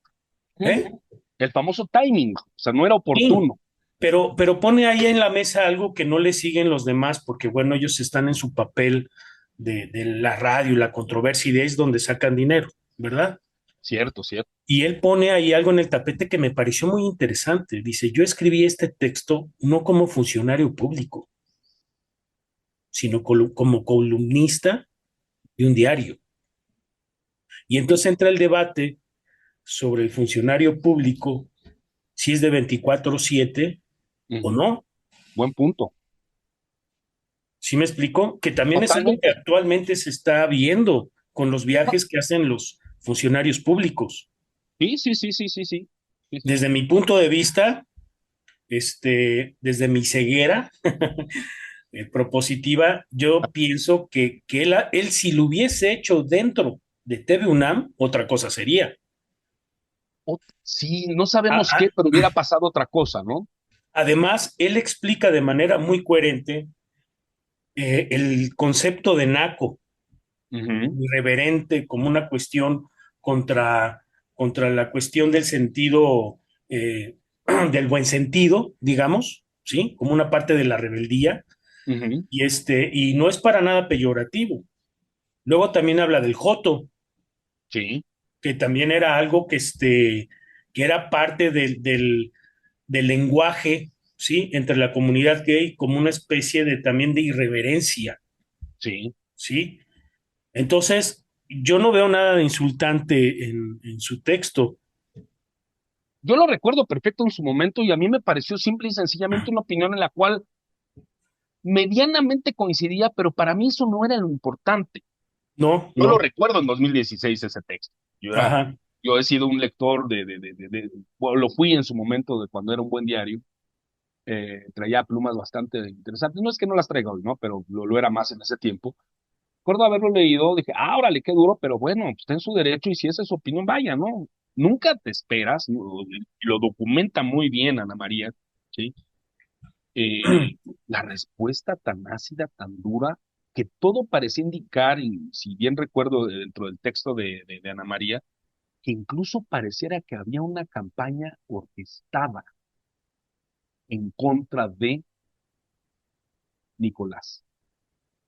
S1: ujú,
S2: ¿eh?
S1: el famoso timing, o sea, no era
S2: Sí,
S1: oportuno.
S2: pero pone ahí en la mesa algo que no le siguen los demás, porque bueno, ellos están en su papel de la radio y la controversia y de ahí es donde sacan dinero, ¿verdad?
S1: Cierto, cierto.
S2: Y él pone ahí algo en el tapete que me pareció muy interesante. Dice, yo escribí este texto no como funcionario público, sino como columnista de un diario. Y entonces entra el debate sobre el funcionario público, si es de 24/7 o
S1: Ujú,
S2: no.
S1: buen punto.
S2: ¿Sí me explico? Que también es algo que
S1: Totalmente.
S2: actualmente se está viendo con los viajes que hacen los funcionarios públicos.
S1: Sí, sí, sí, sí, sí, sí. Sí, sí.
S2: Desde mi punto de vista, desde mi ceguera propositiva, yo pienso que él si lo hubiese hecho dentro de TV UNAM, otra cosa sería.
S1: Sí, no
S2: A-
S1: sabemos qué,
S2: a-
S1: pero hubiera pasado otra cosa, ¿no?
S2: Además, él explica de manera muy coherente el concepto de naco,
S1: Ujú,
S2: irreverente, como una cuestión contra, contra la cuestión del sentido, eh, del buen sentido, digamos, ¿sí? Como una parte de la rebeldía,
S1: ujú,
S2: y no es para nada peyorativo. Luego también habla del joto,
S1: sí,
S2: que también era algo que era parte del lenguaje, ¿sí? Entre la comunidad gay, como una especie de también de irreverencia,
S1: sí.
S2: ¿sí? Entonces, yo no veo nada de insultante en su texto.
S1: Yo lo recuerdo perfecto en su momento y a mí me pareció simple y sencillamente una opinión en la cual medianamente coincidía, pero para mí eso no era lo importante.
S2: No,
S1: Yo lo
S2: no.
S1: recuerdo en 2016 ese texto. Yo era,
S2: Ajá.
S1: yo he sido un lector bueno, lo fui en su momento de cuando era un buen diario. Traía plumas bastante interesantes. No es que no las traiga hoy, ¿no? Pero lo era más en ese tiempo. Recuerdo haberlo leído, dije, órale, qué duro, pero bueno, pues está en su derecho y si esa es su opinión, vaya, ¿no? Nunca te esperas, ¿no? Y lo documenta muy bien Ana María, ¿sí? La respuesta tan ácida, tan dura, que todo parecía indicar, y si bien recuerdo dentro del texto de Ana María, que incluso pareciera que había una campaña orquestada en contra de Nicolás.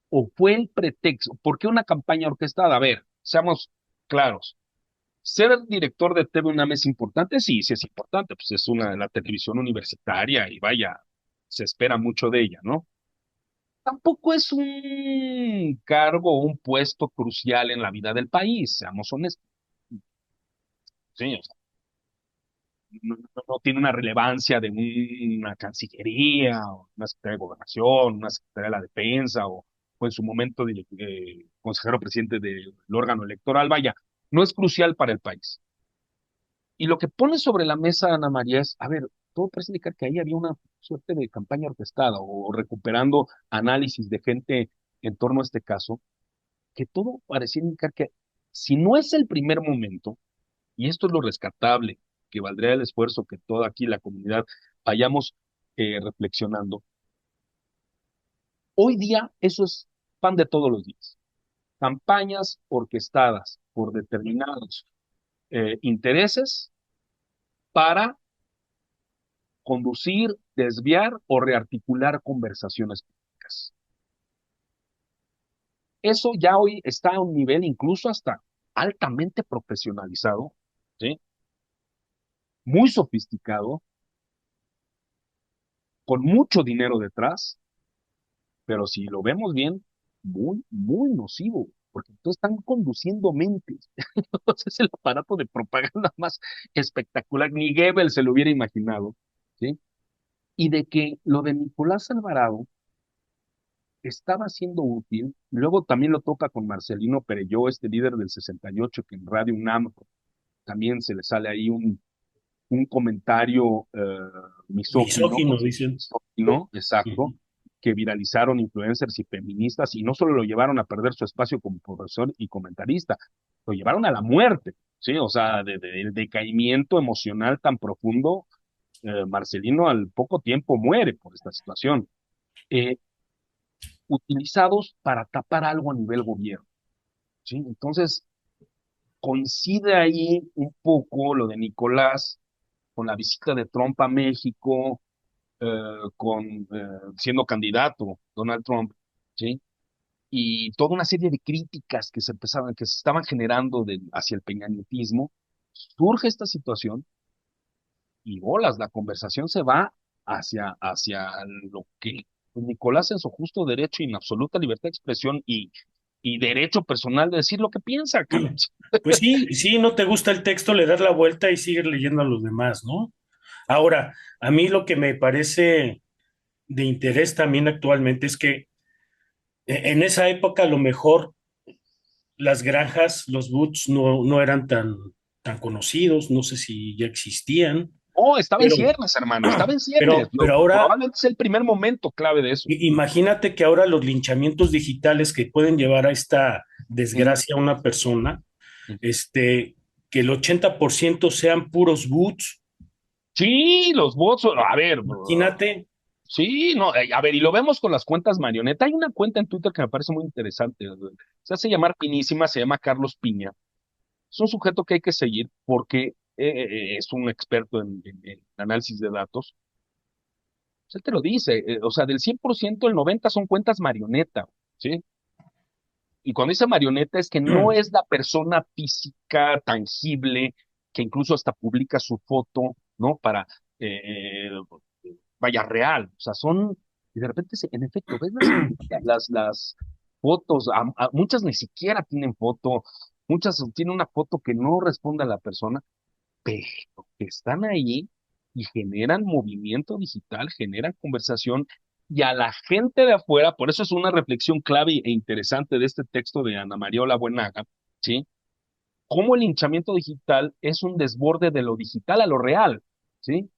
S1: ¿O fue el pretexto? ¿Por qué una campaña orquestada? A ver, seamos claros. ¿Ser director de TV UNAM es importante? Sí, sí es importante, pues es la televisión universitaria y vaya, se espera mucho de ella, ¿no? Tampoco es un cargo o un puesto crucial en la vida del país, seamos honestos. Sí, o sea, no tiene una relevancia de una cancillería, o una secretaría de gobernación, una secretaría de la defensa, o en su momento consejero presidente del órgano electoral, vaya, no es crucial para el país. Y lo que pone sobre la mesa Ana María es, a ver, todo parece indicar que ahí había una suerte de campaña orquestada o recuperando análisis de gente en torno a este caso, que todo parecía indicar que si no es el primer momento, y esto es lo rescatable, que valdría el esfuerzo que toda aquí la comunidad vayamos reflexionando, hoy día eso es pan de todos los días. Campañas orquestadas por determinados intereses para conducir, desviar o rearticular conversaciones públicas. Eso ya hoy está a un nivel incluso hasta altamente profesionalizado, ¿sí? Muy sofisticado, con mucho dinero detrás, pero si lo vemos bien, muy, muy nocivo, porque entonces están conduciendo mentes. Entonces es el aparato de propaganda más espectacular, ni Goebbels se lo hubiera imaginado, ¿sí? Y de que lo de Nicolás Alvarado estaba siendo útil. Luego también lo toca con Marcelino Perelló, este líder del 68, que en Radio UNAM también se le sale ahí un comentario misógino,
S2: Misógino, dicen.
S1: misógino, exacto,
S2: Ujú.
S1: que viralizaron influencers y feministas, y no solo lo llevaron a perder su espacio como profesor y comentarista, lo llevaron a la muerte, ¿sí? O sea, del decaimiento emocional tan profundo, Marcelino al poco tiempo muere por esta situación. Eh, Utilizados para tapar algo a nivel gobierno, ¿sí? Entonces, coincide ahí un poco lo de Nicolás con la visita de Trump a México, siendo candidato Donald Trump, ¿sí? Y toda una serie de críticas que se estaban generando hacia el peñanetismo, surge esta situación y bolas, la conversación se va hacia lo que pues, Nicolás en su justo derecho y en absoluta libertad de expresión y derecho personal de decir lo que piensa, cabrón.
S2: Pues sí, sí, no te gusta el texto, le das la vuelta y sigues leyendo a los demás, ¿no? Ahora, a mí lo que me parece de interés también actualmente es que en esa época a lo mejor las granjas, los boots no eran tan conocidos, no sé si ya existían.
S1: Oh, estaba en
S2: Pero,
S1: ciernes, hermano, estaba en ciernes.
S2: pero ahora,
S1: Probablemente es el primer momento clave de eso.
S2: imagínate que ahora los linchamientos digitales que pueden llevar a esta
S1: Mm,
S2: desgracia a una persona,
S1: mm.
S2: este, que el 80% sean puros bots.
S1: Sí, los bots, a ver,
S2: Imagínate.
S1: sí, no, a ver, y lo vemos con las cuentas marioneta. Hay una cuenta en Twitter que me parece muy interesante. Se hace llamar Pinísima, se llama Carlos Piña. Es un sujeto que hay que seguir porque es un experto en análisis de datos. Pues él te lo dice, o sea, del 100% el 90 son cuentas marioneta, ¿sí? Y cuando dice marioneta es que no es la persona física, tangible, que incluso hasta publica su foto, ¿no? Para, vaya, real. O sea, son, y de repente, en efecto, ves las fotos, muchas ni siquiera tienen foto, muchas tienen una foto que no responde a la persona, pero que están ahí y generan movimiento digital, generan conversación, y a la gente de afuera, por eso es una reflexión clave e interesante de este texto de Ana Mariola Buenaga, ¿sí? Cómo el linchamiento digital es un desborde de lo digital a lo real, ¿sí?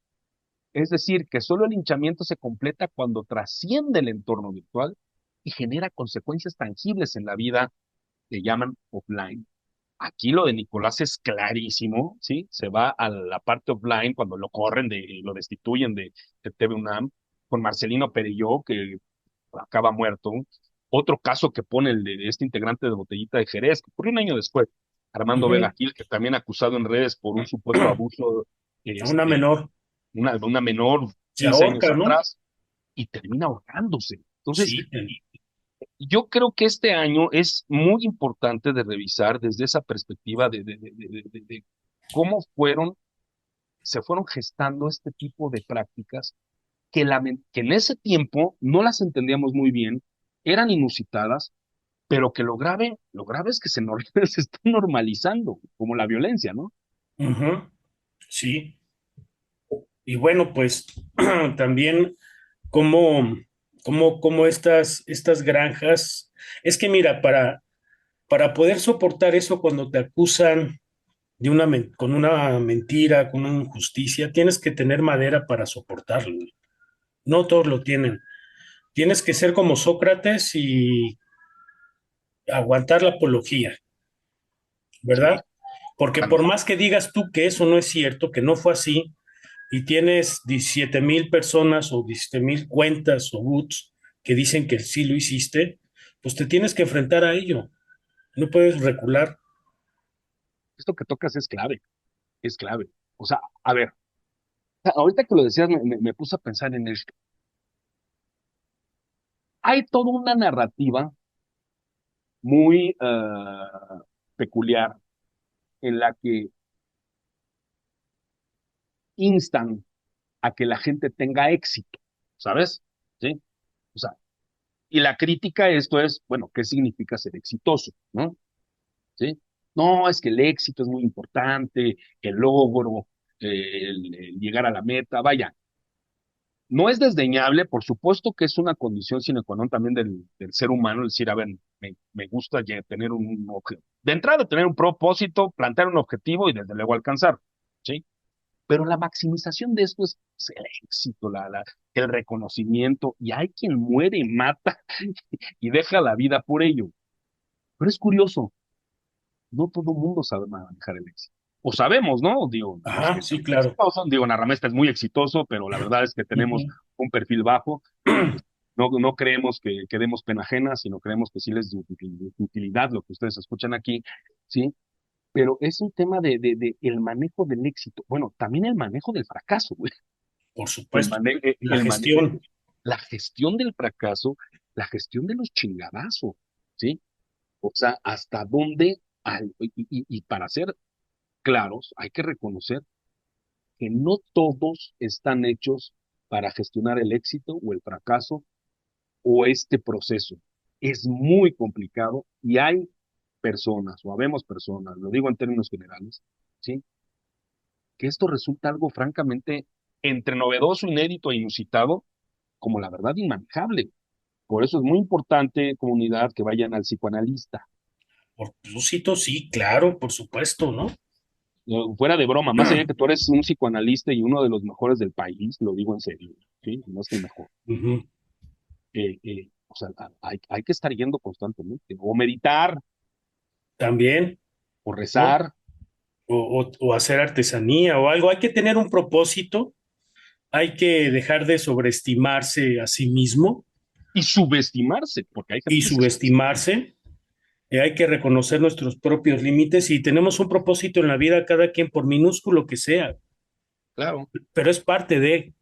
S1: Es decir, que solo el linchamiento se completa cuando trasciende el entorno virtual y genera consecuencias tangibles en la vida que llaman offline. Aquí lo de Nicolás es clarísimo, ¿sí? Se va a la parte offline cuando lo corren, lo destituyen de TV UNAM, con Marcelino Perelló, que acaba muerto. Otro caso que pone el de este integrante de Botellita de Jerez, que ocurrió un año después, Armando Vega
S2: Ujú.
S1: Gil, que también acusado en redes por un supuesto abuso,
S2: A una
S1: este,
S2: menor
S1: una menor
S2: se
S1: 15 años
S2: ahorca, ¿no?
S1: atrás, y termina ahogándose. Entonces,
S2: Sí,
S1: yo creo que este año es muy importante de revisar desde esa perspectiva de cómo se fueron gestando este tipo de prácticas que en ese tiempo no las entendíamos muy bien, eran inusitadas, pero que lo grave es que se está normalizando, como la violencia, ¿no?
S2: ujú, sí. Y bueno, pues también como, como estas granjas, es que mira, para poder soportar eso cuando te acusan con una mentira, con una injusticia, tienes que tener madera para soportarlo. No todos lo tienen. Tienes que ser como Sócrates y aguantar la apología,
S1: Sí,
S2: ¿verdad? Porque por
S1: también.
S2: más que digas tú que eso no es cierto, que no fue así, y tienes 17,000 personas o 17,000 cuentas o boots que dicen que sí lo hiciste, pues te tienes que enfrentar a ello. No puedes recular.
S1: Esto que tocas es clave, es clave. O sea, a ver, ahorita que lo decías, me puse a pensar en esto. Hay toda una narrativa muy peculiar en la que instan a que la gente tenga éxito, ¿sabes? ¿Sí? O sea, y la crítica a esto es, bueno, ¿qué significa ser exitoso? ¿No? ¿Sí? No, es que el éxito es muy importante, el logro, el llegar a la meta, vaya, no es desdeñable, por supuesto que es una condición sine qua non también del ser humano, el decir, a ver, me gusta ya tener un objetivo. De entrada, tener un propósito, plantear un objetivo y desde luego alcanzar, ¿sí? Pero la maximización de esto es pues, el éxito, el reconocimiento, y hay quien muere y mata y deja la vida por ello. Pero es curioso, no todo el mundo sabe manejar el éxito. O sabemos, ¿no? Digo, los
S2: Ajá,
S1: que
S2: sí,
S1: somos
S2: claro.
S1: exitosos, digo, Narramesta es muy exitoso, pero la verdad es que tenemos
S2: Ujú.
S1: un perfil bajo. No creemos que demos pena ajena, sino creemos que sí les de utilidad lo que ustedes escuchan aquí, ¿sí? Pero es un tema de el manejo del éxito. Bueno, también el manejo del fracaso, güey.
S2: Por
S1: El,
S2: supuesto.
S1: mane-
S2: La
S1: el manejo,
S2: gestión.
S1: la gestión del fracaso, la gestión de los chingadazos, ¿sí? O sea, hasta dónde, y para ser claros, hay que reconocer que no todos están hechos para gestionar el éxito o el fracaso o este proceso. Es muy complicado y hay personas, o habemos personas, lo digo en términos generales, ¿sí? Que esto resulta algo francamente entre novedoso, inédito e inusitado, como la verdad inmanejable. Por eso es muy importante, comunidad, que vayan al psicoanalista.
S2: Por propósito, sí, claro, por supuesto, ¿no?
S1: fuera de broma, más allá de que tú eres un psicoanalista y uno de los mejores del país, lo digo en serio, ¿sí? No es que el mejor.
S2: Ujú.
S1: O sea, hay que estar yendo constantemente, o meditar,
S2: También,
S1: o
S2: ¿no?
S1: rezar,
S2: O hacer artesanía o algo. Hay que tener un propósito, hay que dejar de sobreestimarse a sí mismo
S1: y subestimarse, porque hay gente
S2: y
S1: que se subestima.
S2: subestimarse. Hay que reconocer nuestros propios límites y tenemos un propósito en la vida, cada quien por minúsculo que sea,
S1: Claro,
S2: pero es parte de,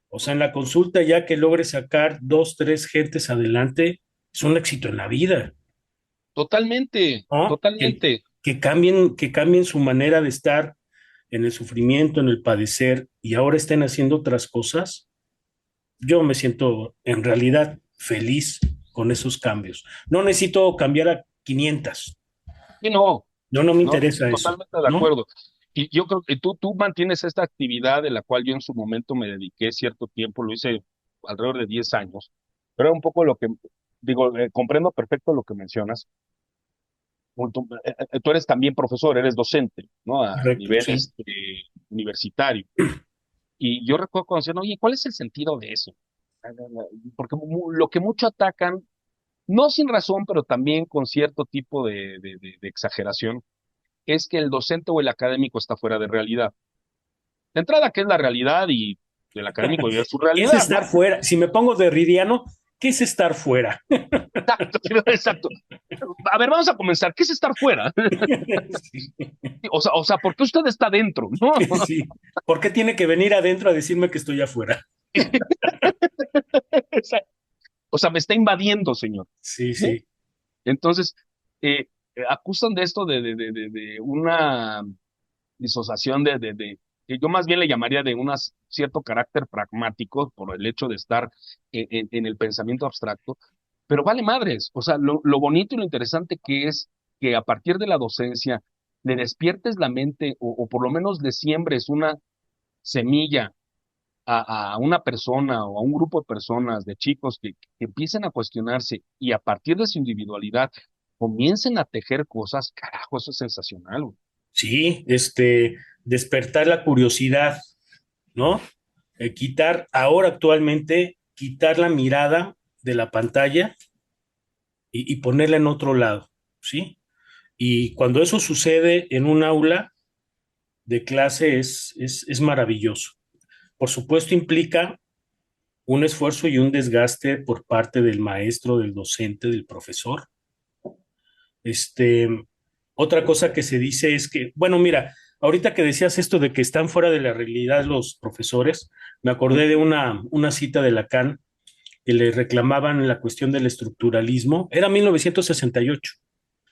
S2: o sea, en la consulta ya que logres sacar dos, tres gentes adelante, es un éxito en la vida,
S1: totalmente,
S2: ¿no?
S1: totalmente.
S2: Que cambien su manera de estar en el sufrimiento, en el padecer y ahora estén haciendo otras cosas. Yo me siento en realidad feliz con esos cambios. No necesito cambiar a 500.
S1: Y no,
S2: No me
S1: no,
S2: interesa eso,
S1: totalmente de
S2: ¿no?
S1: acuerdo. Y yo creo que tú mantienes esta actividad de la cual yo en su momento me dediqué cierto tiempo, lo hice alrededor de 10 años, pero era un poco lo que, digo, comprendo perfecto lo que mencionas. Tú eres también profesor, eres docente, ¿no? A
S2: Correcto,
S1: nivel
S2: sí.
S1: universitario. Y yo recuerdo cuando decían, oye, ¿cuál es el sentido de eso? Porque lo que mucho atacan, no sin razón, pero también con cierto tipo de exageración, es que el docente o el académico está fuera de realidad. De entrada, ¿qué es la realidad? Y el académico vive su
S2: ¿Qué es
S1: realidad,
S2: estar
S1: ¿no?
S2: fuera? Si me pongo de ridiano, ¿qué es estar fuera?
S1: Exacto, exacto. A ver, vamos a comenzar. ¿Qué es estar fuera?
S2: Sí,
S1: O sea, ¿por qué usted está dentro? ¿No?
S2: sí. ¿Por qué tiene que venir adentro a decirme que estoy afuera?
S1: O sea, me está invadiendo, señor.
S2: Sí,
S1: ¿Sí?
S2: sí.
S1: Entonces, acusan de esto de una disociación que yo más bien le llamaría de un cierto carácter pragmático por el hecho de estar en el pensamiento abstracto, pero vale madres. O sea, lo bonito y lo interesante que es que a partir de la docencia le despiertes la mente o por lo menos le siembres una semilla a una persona o a un grupo de personas, de chicos que empiecen a cuestionarse y a partir de su individualidad comiencen a tejer cosas, carajo, eso es sensacional, güey.
S2: Sí, despertar la curiosidad, ¿no? Ahora actualmente, quitar la mirada de la pantalla y ponerla en otro lado, ¿sí? Y cuando eso sucede en un aula de clase es maravilloso. Por supuesto, implica un esfuerzo y un desgaste por parte del maestro, del docente, del profesor. Este, otra cosa que se dice es que, bueno, mira, ahorita que decías esto de que están fuera de la realidad los profesores, me acordé de una cita de Lacan que le reclamaban la cuestión del estructuralismo. Era 1968.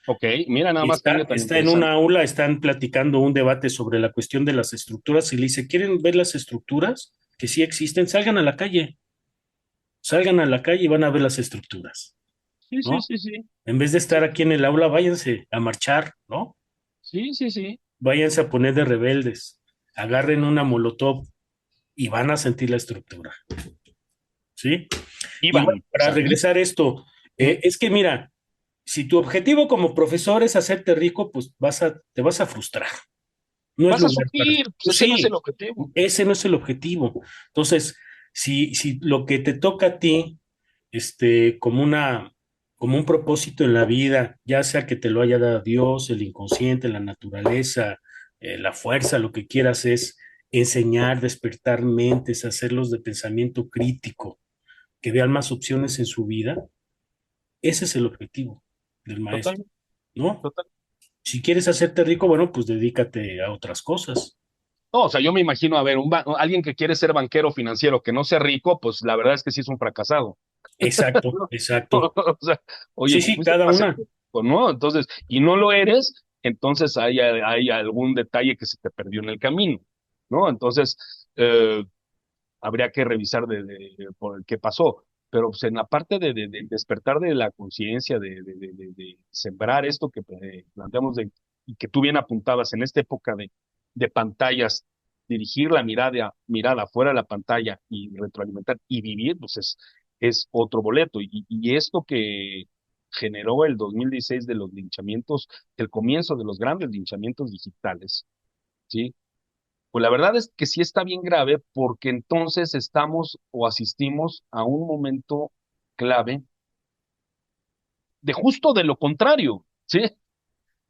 S1: Ok, mira nada más qué año tan
S2: Está en una
S1: interesante.
S2: aula, están platicando un debate sobre la cuestión de las estructuras y le dice, ¿quieren ver las estructuras que sí existen? Salgan a la calle y van a ver las estructuras,
S1: Sí, sí,
S2: ¿no?
S1: sí, sí.
S2: En vez de estar aquí en el aula, váyanse a marchar, ¿no?
S1: Sí, sí, sí.
S2: Váyanse a poner de rebeldes, agarren una molotov y van a sentir la estructura, ¿sí? Y bueno,
S1: Iban, o
S2: para
S1: sea,
S2: regresar a esto,
S1: mm,
S2: es que mira, si tu objetivo como profesor es hacerte rico, pues te vas a frustrar. No es
S1: vas a
S2: lugar para...
S1: sufrir, pues ese no es el
S2: Sí,
S1: objetivo.
S2: ese no es el objetivo. Entonces, si lo que te toca a ti, como un propósito en la vida, ya sea que te lo haya dado Dios, el inconsciente, la naturaleza, la fuerza, lo que quieras es enseñar, despertar mentes, hacerlos de pensamiento crítico, que vean más opciones en su vida, ese es el objetivo del maestro,
S1: Total,
S2: ¿no?
S1: total.
S2: Si quieres hacerte rico, bueno, pues dedícate a otras cosas.
S1: No, o sea, yo me imagino, a ver, alguien que quiere ser banquero financiero que no sea rico, pues la verdad es que sí es un fracasado.
S2: Exacto, exacto.
S1: O sea, oye,
S2: Sí,
S1: pues
S2: sí,
S1: fuiste
S2: cada
S1: para ser
S2: una.
S1: rico, ¿no? Entonces, y no lo eres, entonces hay algún detalle que se te perdió en el camino, ¿no? Entonces, habría que revisar por el qué pasó. Pero pues, en la parte de despertar de la conciencia, de sembrar esto que planteamos y que tú bien apuntabas en esta época de pantallas, dirigir la mirada fuera de la pantalla y retroalimentar y vivir, pues es otro boleto. Y esto que generó el 2016 de los linchamientos, el comienzo de los grandes linchamientos digitales, ¿sí? Pues la verdad es que sí está bien grave porque entonces estamos o asistimos a un momento clave de justo de lo contrario, ¿sí?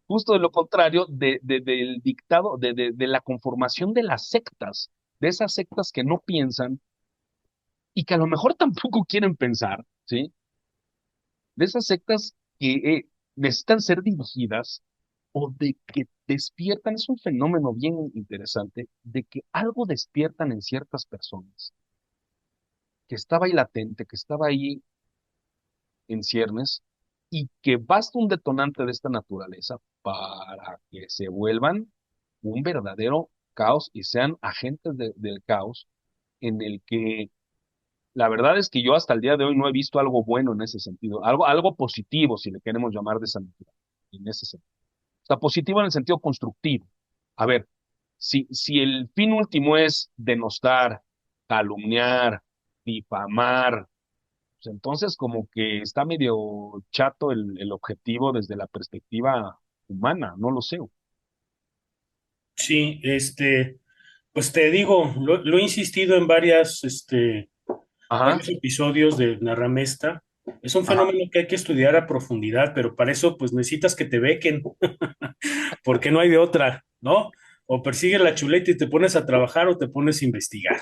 S1: Justo de lo contrario del dictado, de la conformación de las sectas, de esas sectas que no piensan y que a lo mejor tampoco quieren pensar, ¿sí? De esas sectas que necesitan ser dirigidas o de que despiertan, es un fenómeno bien interesante, de que algo despiertan en ciertas personas, que estaba ahí latente, que estaba ahí en ciernes, y que basta un detonante de esta naturaleza para que se vuelvan un verdadero caos y sean agentes del caos en el que la verdad es que yo hasta el día de hoy no he visto algo bueno en ese sentido, algo positivo, si le queremos llamar de esa manera, en ese sentido. O sea, positivo en el sentido constructivo. A ver, si el fin último es denostar, calumniar, difamar, pues entonces como que está medio chato el objetivo desde la perspectiva humana, no lo sé.
S2: Sí, pues te digo, lo he insistido en
S1: Ajá,
S2: varios episodios de Narramesta. Es un
S1: ajá.
S2: fenómeno que hay que estudiar a profundidad, pero para eso pues necesitas que te bequen, porque no hay de otra, ¿no? O persigues la chuleta y te pones a trabajar o te pones a investigar,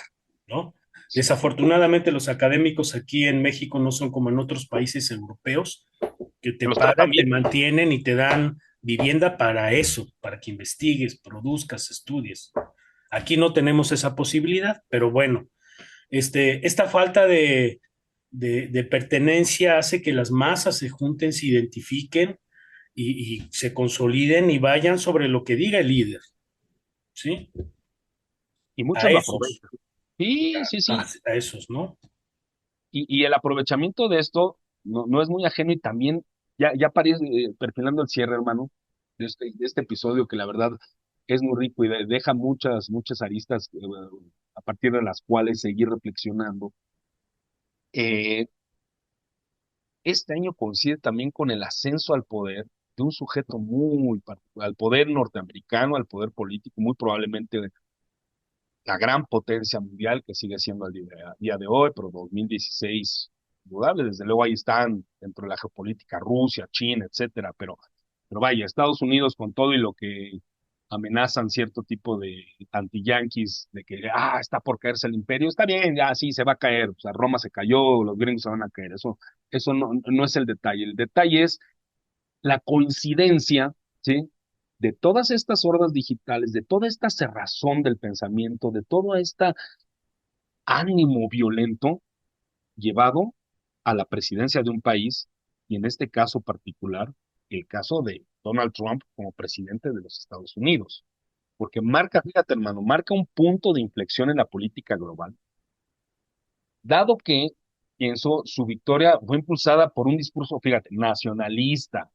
S2: ¿no?
S1: Sí.
S2: Desafortunadamente los académicos aquí en México no son como en otros países europeos, que te
S1: Los
S2: pagan,
S1: tratan
S2: te
S1: bien.
S2: mantienen y te dan vivienda para eso, para que investigues, produzcas, estudies. Aquí no tenemos esa posibilidad, pero bueno, esta falta de pertenencia hace que las masas se junten, se identifiquen y se consoliden y vayan sobre lo que diga el líder, ¿sí?
S1: Y
S2: A
S1: muchos lo
S2: esos,
S1: aprovechan. Sí, sí, sí.
S2: a esos, ¿no?
S1: Y el aprovechamiento de esto no es muy ajeno y también, ya parece, perfilando el cierre, hermano, de este episodio que la verdad es muy rico y deja muchas aristas a partir de las cuales seguir reflexionando. Eh, este año coincide también con el ascenso al poder de un sujeto muy particular, al poder norteamericano, al poder político, muy probablemente la gran potencia mundial que sigue siendo el día de hoy, pero 2016, indudable, desde luego ahí están dentro de la geopolítica Rusia, China, etcétera, pero vaya, Estados Unidos con todo y lo que amenazan cierto tipo de anti-yanquis, de que, está por caerse el imperio, está bien, ya sí, se va a caer, o sea, Roma se cayó, los gringos se van a caer, eso no es el detalle es la coincidencia, ¿sí? De todas estas hordas digitales, de toda esta cerrazón del pensamiento, de todo este ánimo violento llevado a la presidencia de un país, y en este caso particular, el caso de Donald Trump como presidente de los Estados Unidos. Porque marca, fíjate hermano, marca un punto de inflexión en la política global, dado que, pienso, su victoria fue impulsada por un discurso, fíjate, nacionalista,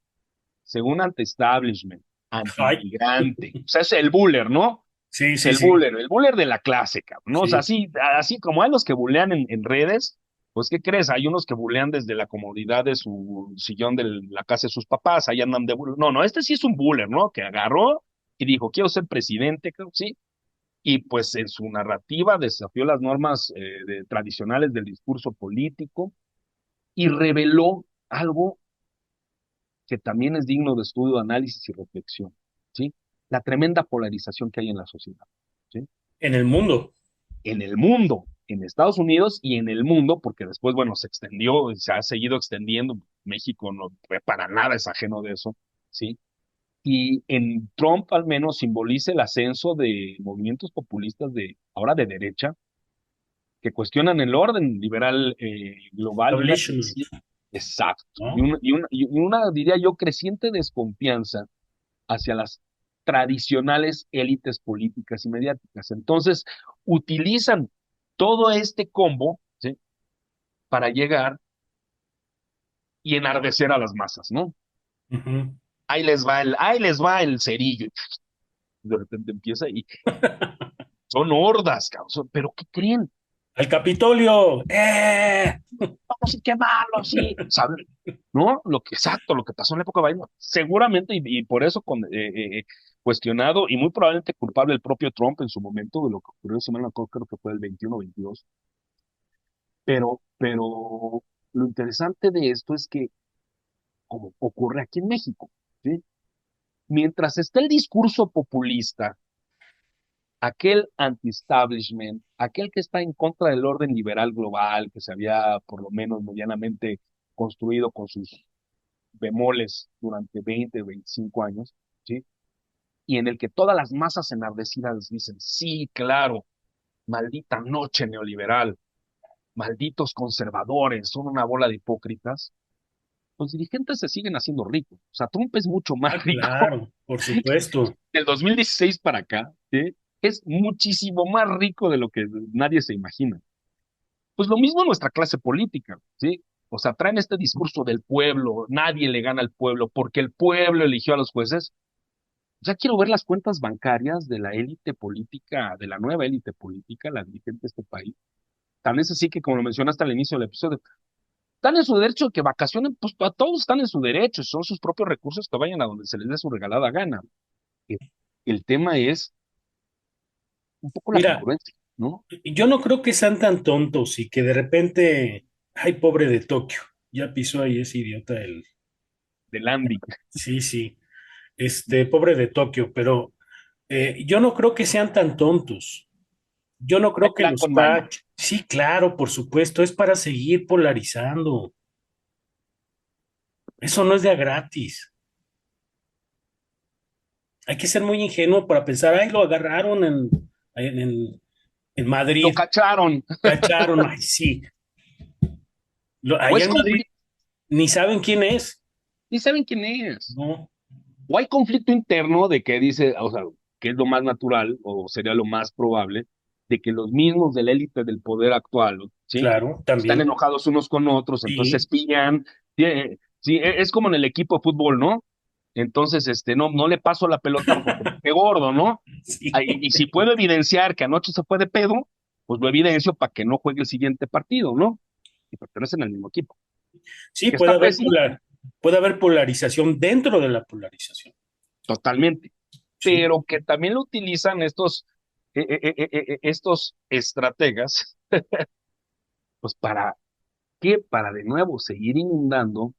S1: según anti-establishment,
S2: Ay,
S1: anti-inmigrante. O sea, es el buller, ¿no?
S2: sí,
S1: Es
S2: sí, sí,
S1: el buller de la clase, cabrón, ¿no? O sea,
S2: sí.
S1: así como hay los que bulean en redes, pues, ¿qué crees? Hay unos que bulean desde la comodidad de su sillón de la casa de sus papás, ahí andan de buller. No, no, este sí es un buller, ¿no? Que agarró y dijo, quiero ser presidente, creo, sí. Y pues en su narrativa desafió las normas tradicionales del discurso político y reveló algo que también es digno de estudio, análisis y reflexión, ¿sí? La tremenda polarización que hay en la sociedad, ¿sí?
S2: En el mundo.
S1: En el mundo, en Estados Unidos y en el mundo, porque después, bueno, se extendió, se ha seguido extendiendo, México no fue para nada es ajeno de eso, ¿sí? Y en Trump al menos simboliza el ascenso de movimientos populistas ahora de derecha, que cuestionan el orden liberal global y una
S2: Establishment,
S1: exacto,
S2: ¿no?
S1: y una, diría yo, creciente desconfianza hacia las tradicionales élites políticas y mediáticas. Entonces, utilizan todo este combo, ¿sí? Para llegar y enardecer a las masas, ¿no?
S2: Ujú.
S1: Ahí les va el cerillo. De repente empieza y son hordas, cabrón. Pero ¿qué creen?
S2: Al Capitolio.
S1: Vamos a quemarlo, sí. ¿Saben? ¿No? Exacto, lo que pasó en la época de Biden. Seguramente, y por eso cuestionado y muy probablemente culpable el propio Trump en su momento de lo que ocurrió, si mal no recuerdo, creo que fue el 21 o 22. Pero lo interesante de esto es que, como ocurre aquí en México, ¿sí? Mientras está el discurso populista, aquel anti-establishment, aquel que está en contra del orden liberal global que se había por lo menos medianamente construido con sus bemoles durante 20, 25 años, ¿sí? Y en el que todas las masas enardecidas dicen, sí, claro, maldita noche neoliberal, malditos conservadores, son una bola de hipócritas, los dirigentes se siguen haciendo ricos. O sea, Trump es mucho más
S2: Ah,
S1: rico
S2: claro, por supuesto.
S1: del 2016 para acá, ¿sí? Es muchísimo más rico de lo que nadie se imagina. Pues lo mismo nuestra clase política, ¿sí? O sea, traen este discurso del pueblo, nadie le gana al pueblo porque el pueblo eligió a los jueces. Ya quiero ver las cuentas bancarias de la élite política, de la nueva élite política, la dirigente de este país. Tan es así que, como lo mencionaste al inicio del episodio, están en su derecho de que vacacionen, pues a todos están en su derecho, son sus propios recursos que vayan a donde se les dé su regalada gana. El, el tema es un poco la
S2: Mira,
S1: congruencia, ¿no?
S2: yo no creo que sean tan tontos y que de repente, ay, pobre de Tokio, ya pisó ahí ese idiota el...
S1: Del Andy.
S2: Sí, sí, pobre de Tokio, pero yo no creo que sean tan tontos. Yo no
S1: Hay
S2: creo que
S1: plan
S2: los
S1: con maña.
S2: patch, sí, claro, por supuesto, es para seguir polarizando. Eso no es de a gratis. Hay que ser muy ingenuo para pensar, ay, lo agarraron en
S1: Lo
S2: Madrid,
S1: cacharon.
S2: cacharon, ay, sí.
S1: O
S2: Allá
S1: es
S2: en Madrid
S1: conflicto,
S2: ni saben quién es.
S1: ni saben quién es.
S2: No,
S1: O hay conflicto interno de que dice, o sea, que es lo más natural, o sería lo más probable, de que los mismos de la élite del poder actual, ¿sí?
S2: claro,
S1: Están
S2: también.
S1: enojados unos con otros, entonces se
S2: Sí,
S1: espían. Sí, sí, es como en el equipo de fútbol, ¿no? Entonces, no le paso la pelota porque qué gordo, ¿no?
S2: sí.
S1: Ah, y si puedo evidenciar que anoche se fue de pedo, pues lo evidencio para que no juegue el siguiente partido, ¿no? Y pertenecen al mismo equipo.
S2: Sí,
S1: Que está pésimo,
S2: puede haber polarización dentro de la polarización.
S1: totalmente.
S2: Sí.
S1: Pero que también lo utilizan estos estrategas, pues ¿para qué? Para de nuevo seguir inundando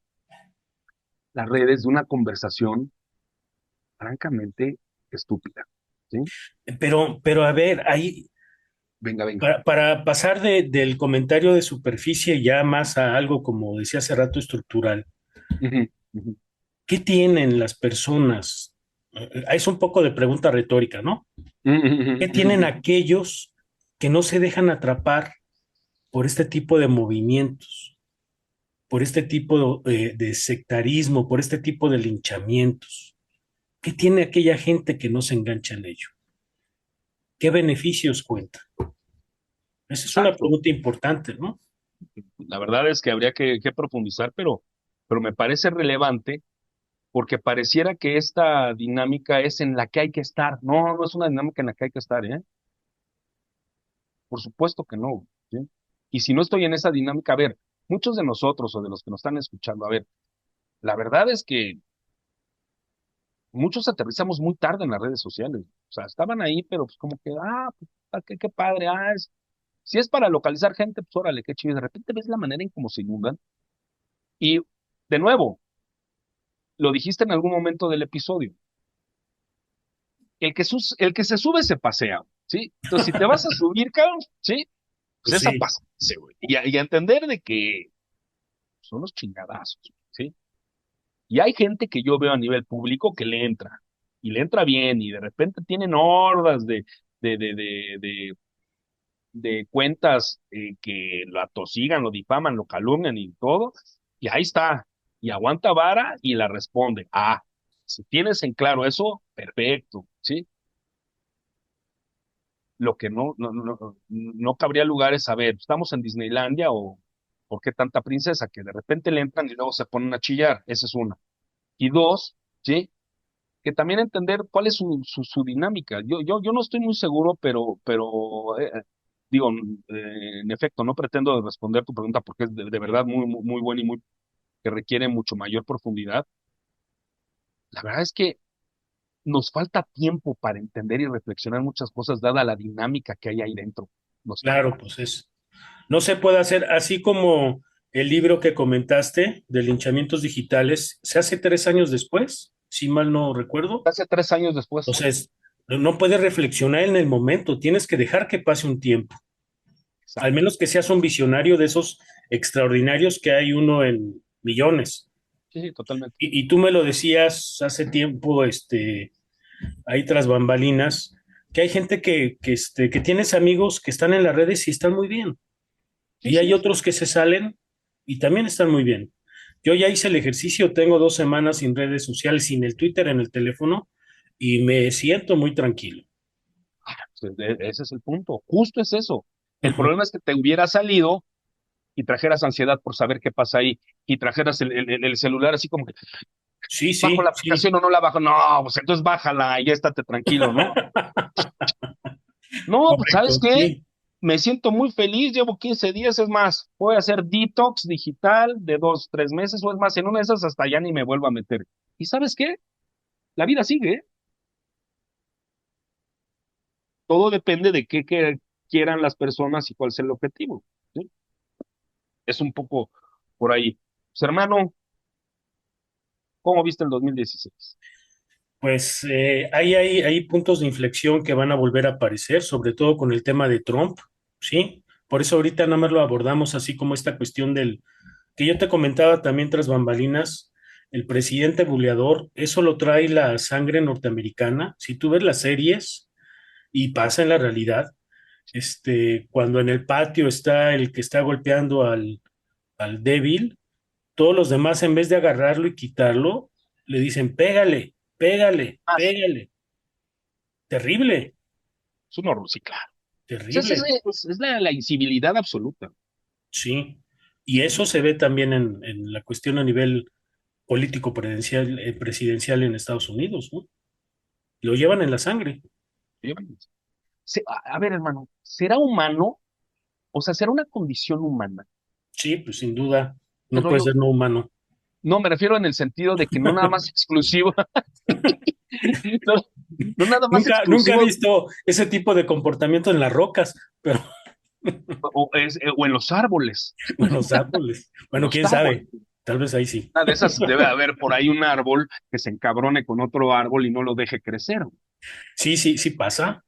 S1: las redes de una conversación francamente estúpida, ¿sí?
S2: Pero a ver, ahí,
S1: Venga, venga.
S2: para pasar del comentario de superficie ya más a algo, como decía hace rato, estructural,
S1: Ujú, ujú,
S2: ¿qué tienen las personas? Es un poco de pregunta retórica, ¿no?
S1: ujú,
S2: ¿Qué
S1: ujú,
S2: tienen
S1: ujú.
S2: aquellos que no se dejan atrapar por este tipo de movimientos, por este tipo de sectarismo, por este tipo de linchamientos? ¿Qué tiene aquella gente que no se engancha en ello? ¿Qué beneficios cuenta? Esa es una
S1: Exacto.
S2: pregunta importante, ¿no?
S1: La verdad es que habría que profundizar, pero me parece relevante porque pareciera que esta dinámica es en la que hay que estar. No, no es una dinámica en la que hay que estar, ¿eh? Por supuesto que no, ¿sí? Y si no estoy en esa dinámica, a ver, muchos de nosotros o de los que nos están escuchando, a ver, la verdad es que muchos aterrizamos muy tarde en las redes sociales. O sea, estaban ahí, pero pues como que, pues, qué padre, si es para localizar gente, pues órale, qué chido. Y de repente ves la manera en cómo se inundan. Y de nuevo, lo dijiste en algún momento del episodio, el que se sube se pasea, ¿sí? Entonces, si te vas a subir, cabrón, ¿sí? Pues
S2: Pues
S1: esa
S2: sí,
S1: pasarse, güey. Y a entender de que son los chingadazos, ¿sí? Y hay gente que yo veo a nivel público que le entra, y le entra bien, y de repente tienen hordas de, de, de, de, de cuentas que lo atosigan, lo difaman, lo calumnian y todo, y ahí está, y aguanta vara y la responde. Si tienes en claro eso, perfecto, ¿sí? Lo que no cabría lugar es saber, ¿estamos en Disneylandia o por qué tanta princesa? Que de repente le entran y luego se ponen a chillar, esa es una. Y dos, ¿sí? Que también entender cuál es su dinámica. Yo no estoy muy seguro, pero digo, en efecto, no pretendo responder tu pregunta porque es de verdad muy buena y que requiere mucho mayor profundidad. La verdad es que nos falta tiempo para entender y reflexionar muchas cosas, dada la dinámica que hay ahí dentro. Nos
S2: Claro,
S1: falta.
S2: pues no se puede hacer así como el libro que comentaste de linchamientos digitales, se hace 3 años después, si mal no recuerdo.
S1: Hace 3 años después.
S2: Entonces, no puedes reflexionar en el momento, tienes que dejar que pase un tiempo, al
S1: Exacto.
S2: menos que seas un visionario de esos extraordinarios que hay uno en millones.
S1: Sí, sí, totalmente.
S2: Y tú me lo decías hace tiempo, ahí tras bambalinas, que hay gente que tienes amigos que están en las redes y están muy bien.
S1: Sí,
S2: Y hay
S1: sí.
S2: otros que se salen y también están muy bien. Yo ya hice el ejercicio, tengo 2 semanas sin redes sociales, sin el Twitter en el teléfono y me siento muy tranquilo.
S1: Pues, ese es el punto. Justo es eso. El
S2: Ujú.
S1: problema es que te hubiera salido y trajeras ansiedad por saber qué pasa ahí y trajeras el celular así como que
S2: Sí,
S1: bajo la
S2: sí, sí.
S1: aplicación o no la bajo. No, pues entonces bájala y ya estate tranquilo, ¿no? No, pues ¿sabes
S2: Correcto,
S1: qué?
S2: sí.
S1: Me siento muy feliz, llevo 15 días, es más, voy a hacer detox digital de 2, 3 meses o es más, en una de esas hasta ya ni me vuelvo a meter. ¿Y sabes qué? La vida sigue, ¿eh? Todo depende de qué quieran las personas y cuál es el objetivo, ¿sí? Es un poco por ahí. Pues, hermano, ¿cómo viste el 2016?
S2: Pues hay puntos de inflexión que van a volver a aparecer, sobre todo con el tema de Trump, ¿sí? Por eso ahorita nada más lo abordamos así como esta cuestión del que yo te comentaba también tras bambalinas, el presidente buleador, eso lo trae la sangre norteamericana. Si tú ves las series y pasa en la realidad, cuando en el patio está el que está golpeando al débil, todos los demás en vez de agarrarlo y quitarlo, le dicen, pégale, pégale,
S1: Ah,
S2: pégale. Terrible,
S1: es un horror, sí, claro.
S2: terrible,
S1: Es la incivilidad absoluta.
S2: sí. Y eso se ve también en la cuestión a nivel político presidencial en Estados Unidos, ¿no? Lo llevan en la sangre.
S1: A ver, hermano, ¿será humano? O sea, ¿será una condición humana?
S2: Sí, pues sin duda,
S1: Este
S2: no puede
S1: rollo,
S2: ser no humano.
S1: no, me refiero en el sentido de que no nada más exclusivo, no, no nada más
S2: Nunca he
S1: exclusivo
S2: visto ese tipo de comportamiento en las rocas, pero
S1: o en los árboles,
S2: en los árboles.
S1: en
S2: Bueno,
S1: los
S2: quién
S1: árboles.
S2: sabe, tal vez ahí sí.
S1: Una de esas debe haber por ahí un árbol que se encabrone con otro árbol y no lo deje crecer.
S2: Sí, sí, sí pasa.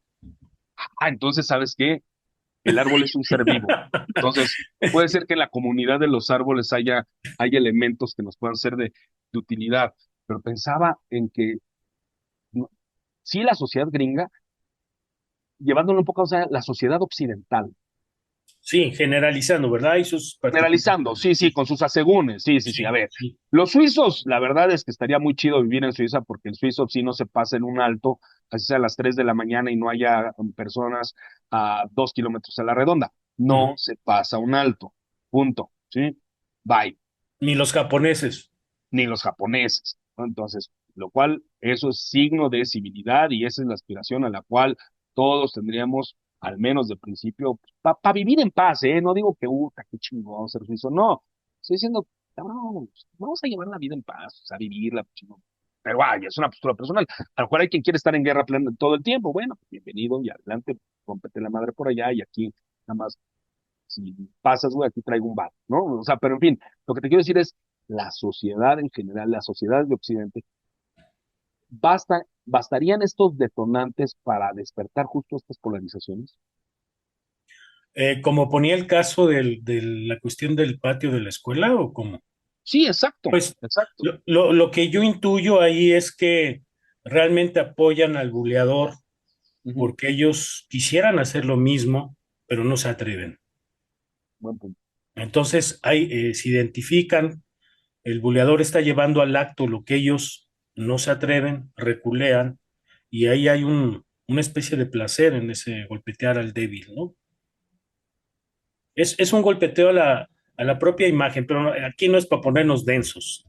S1: Ah, entonces, ¿sabes qué? El árbol es un ser vivo. Entonces, puede ser que en la comunidad de los árboles haya elementos que nos puedan ser de utilidad, pero pensaba en que no, sí la sociedad gringa, llevándolo un poco, o sea, la sociedad occidental,
S2: Sí, generalizando, ¿verdad? Hay sus
S1: generalizando,
S2: particularidades.
S1: sí, sí,
S2: Sí,
S1: con sus asegúnes, sí, sí, sí, a
S2: sí,
S1: ver,
S2: sí.
S1: los suizos, la verdad es que estaría muy chido vivir en Suiza porque el suizo sí no se pasa en un alto, así sea a las 3 de la mañana y no haya personas a 2 kilómetros a la redonda,
S2: Ujú.
S1: no se pasa un alto, punto, ¿sí? Bye,
S2: Ni los japoneses.
S1: ni los japoneses, ¿no? Entonces, lo cual, eso es signo de civilidad y esa es la aspiración a la cual todos tendríamos, al menos de principio, para vivir en paz, ¿eh? No digo que, qué chingón ser suizo, no, estoy diciendo, cabrón, vamos a llevar la vida en paz, o sea, vivirla, pues, chingón. Pero vaya, es una postura personal. A lo mejor hay quien quiere estar en guerra plena todo el tiempo. Bueno, pues, bienvenido y adelante, rómpete la madre por allá y aquí, nada más, si pasas, güey, aquí traigo un bar, ¿no? O sea, pero en fin, lo que te quiero decir es, la sociedad en general, la sociedad de Occidente, ¿bastarían estos detonantes para despertar justo estas polarizaciones?
S2: Como ponía el caso de la cuestión del patio de la escuela, ¿o cómo?
S1: Sí, exacto,
S2: Pues
S1: exacto.
S2: lo que yo intuyo ahí es que realmente apoyan al buleador
S1: Ujú,
S2: porque ellos quisieran hacer lo mismo, pero no se atreven.
S1: buen punto.
S2: Entonces, se identifican, el buleador está llevando al acto lo que ellos no se atreven, reculean, y ahí hay una especie de placer en ese golpetear al débil, ¿no? Es un golpeteo a la propia imagen, pero aquí no es para ponernos densos.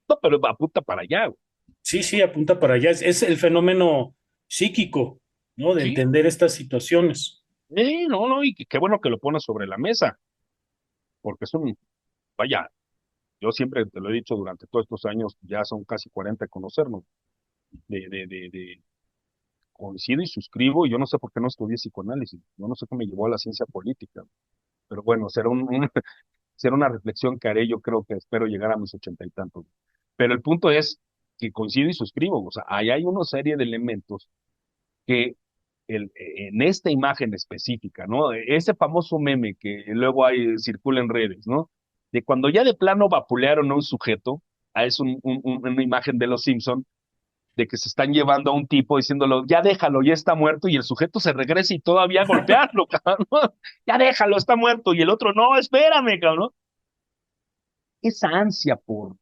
S1: No, pero apunta para allá, güey.
S2: Sí, sí, apunta para allá. Es el fenómeno psíquico, ¿no? De
S1: Sí,
S2: entender estas situaciones.
S1: no, no, y qué bueno que lo pones sobre la mesa, porque es un, vaya, yo siempre te lo he dicho durante todos estos años, ya son casi 40 de conocernos, de coincido y suscribo, y yo no sé por qué no estudié psicoanálisis, yo no sé qué me llevó a la ciencia política, pero bueno, será una reflexión que haré, yo creo que espero llegar a mis 80 y tantos. Pero el punto es que coincido y suscribo, o sea, ahí hay una serie de elementos que en esta imagen específica, ¿no? Ese famoso meme que luego hay, circula en redes, ¿no? De cuando ya de plano vapulearon a un sujeto, es una imagen de los Simpson, de que se están llevando a un tipo diciéndolo, ya déjalo, ya está muerto, y el sujeto se regresa y todavía golpearlo, cabrón, ¿no? Ya déjalo, está muerto, y el otro, no, espérame, cabrón. Esa ansia por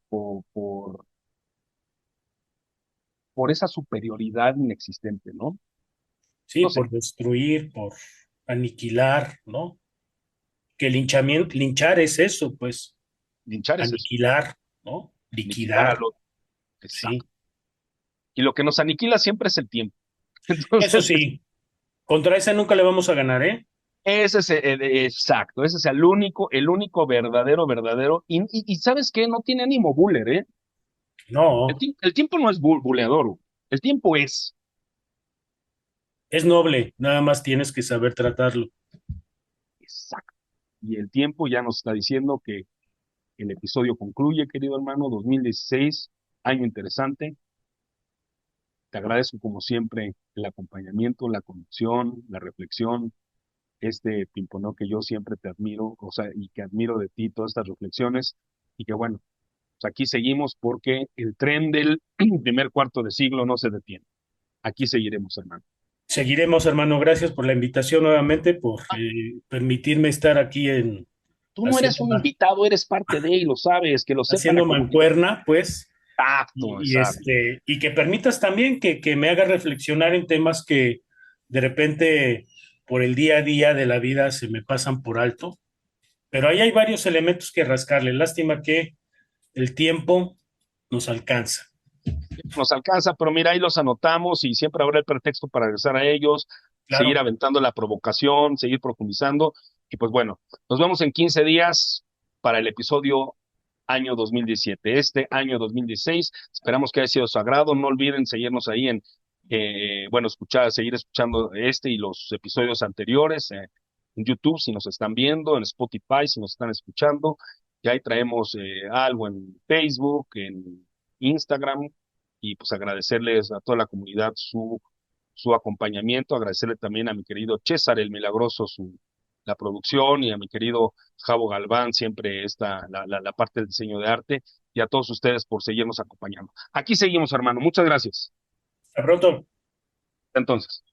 S1: esa superioridad inexistente, ¿no?
S2: Sí,
S1: No sé,
S2: por destruir, por aniquilar, ¿no? Que linchamiento, linchar es eso, pues,
S1: linchar es eso,
S2: aniquilar, ¿no?
S1: aniquilar
S2: Liquidar,
S1: al otro, exacto.
S2: sí.
S1: Y lo que nos aniquila siempre es el tiempo.
S2: Eso
S1: Entonces,
S2: sí, contra esa nunca le vamos a ganar, ¿eh?
S1: ese es exacto, ese es el único verdadero, y ¿sabes qué? No tiene ánimo buller, ¿eh?
S2: No,
S1: El tiempo no es buleador, el tiempo es,
S2: es noble, nada más tienes que saber tratarlo.
S1: exacto. Y el tiempo ya nos está diciendo que el episodio concluye, querido hermano, 2016, año interesante. Te agradezco como siempre el acompañamiento, la conexión, la reflexión, este pimponeo que yo siempre te admiro, o sea, y que admiro de ti todas estas reflexiones, y que bueno, pues aquí seguimos porque el tren del primer cuarto de siglo no se detiene. Aquí seguiremos, hermano.
S2: Seguiremos, hermano. Gracias por la invitación nuevamente, por permitirme estar aquí en
S1: Tú no eres
S2: haciendo,
S1: un invitado, eres parte de, y lo sabes, que lo sepa la
S2: haciendo
S1: comunidad.
S2: mancuerna, pues,
S1: Exacto, exacto.
S2: y que permitas también que me haga reflexionar en temas que de repente por el día a día de la vida se me pasan por alto. Pero ahí hay varios elementos que rascarle. Lástima que el tiempo nos alcanza.
S1: Nos alcanza, pero mira, ahí los anotamos y siempre habrá el pretexto para regresar a ellos, seguir
S2: Claro,
S1: aventando la provocación, seguir profundizando. Y pues bueno, nos vemos en 15 días para el episodio año 2017. Este año 2016, esperamos que haya sido de su agrado. No olviden seguirnos ahí bueno, seguir escuchando este y los episodios anteriores en YouTube si nos están viendo, en Spotify si nos están escuchando. Y ahí traemos algo en Facebook, en Instagram, y pues agradecerles a toda la comunidad su acompañamiento, agradecerle también a mi querido César el Milagroso la producción, y a mi querido Javo Galván, siempre la parte del diseño de arte, y a todos ustedes por seguirnos acompañando. Aquí seguimos, hermano. Muchas gracias.
S2: hasta pronto.
S1: Entonces.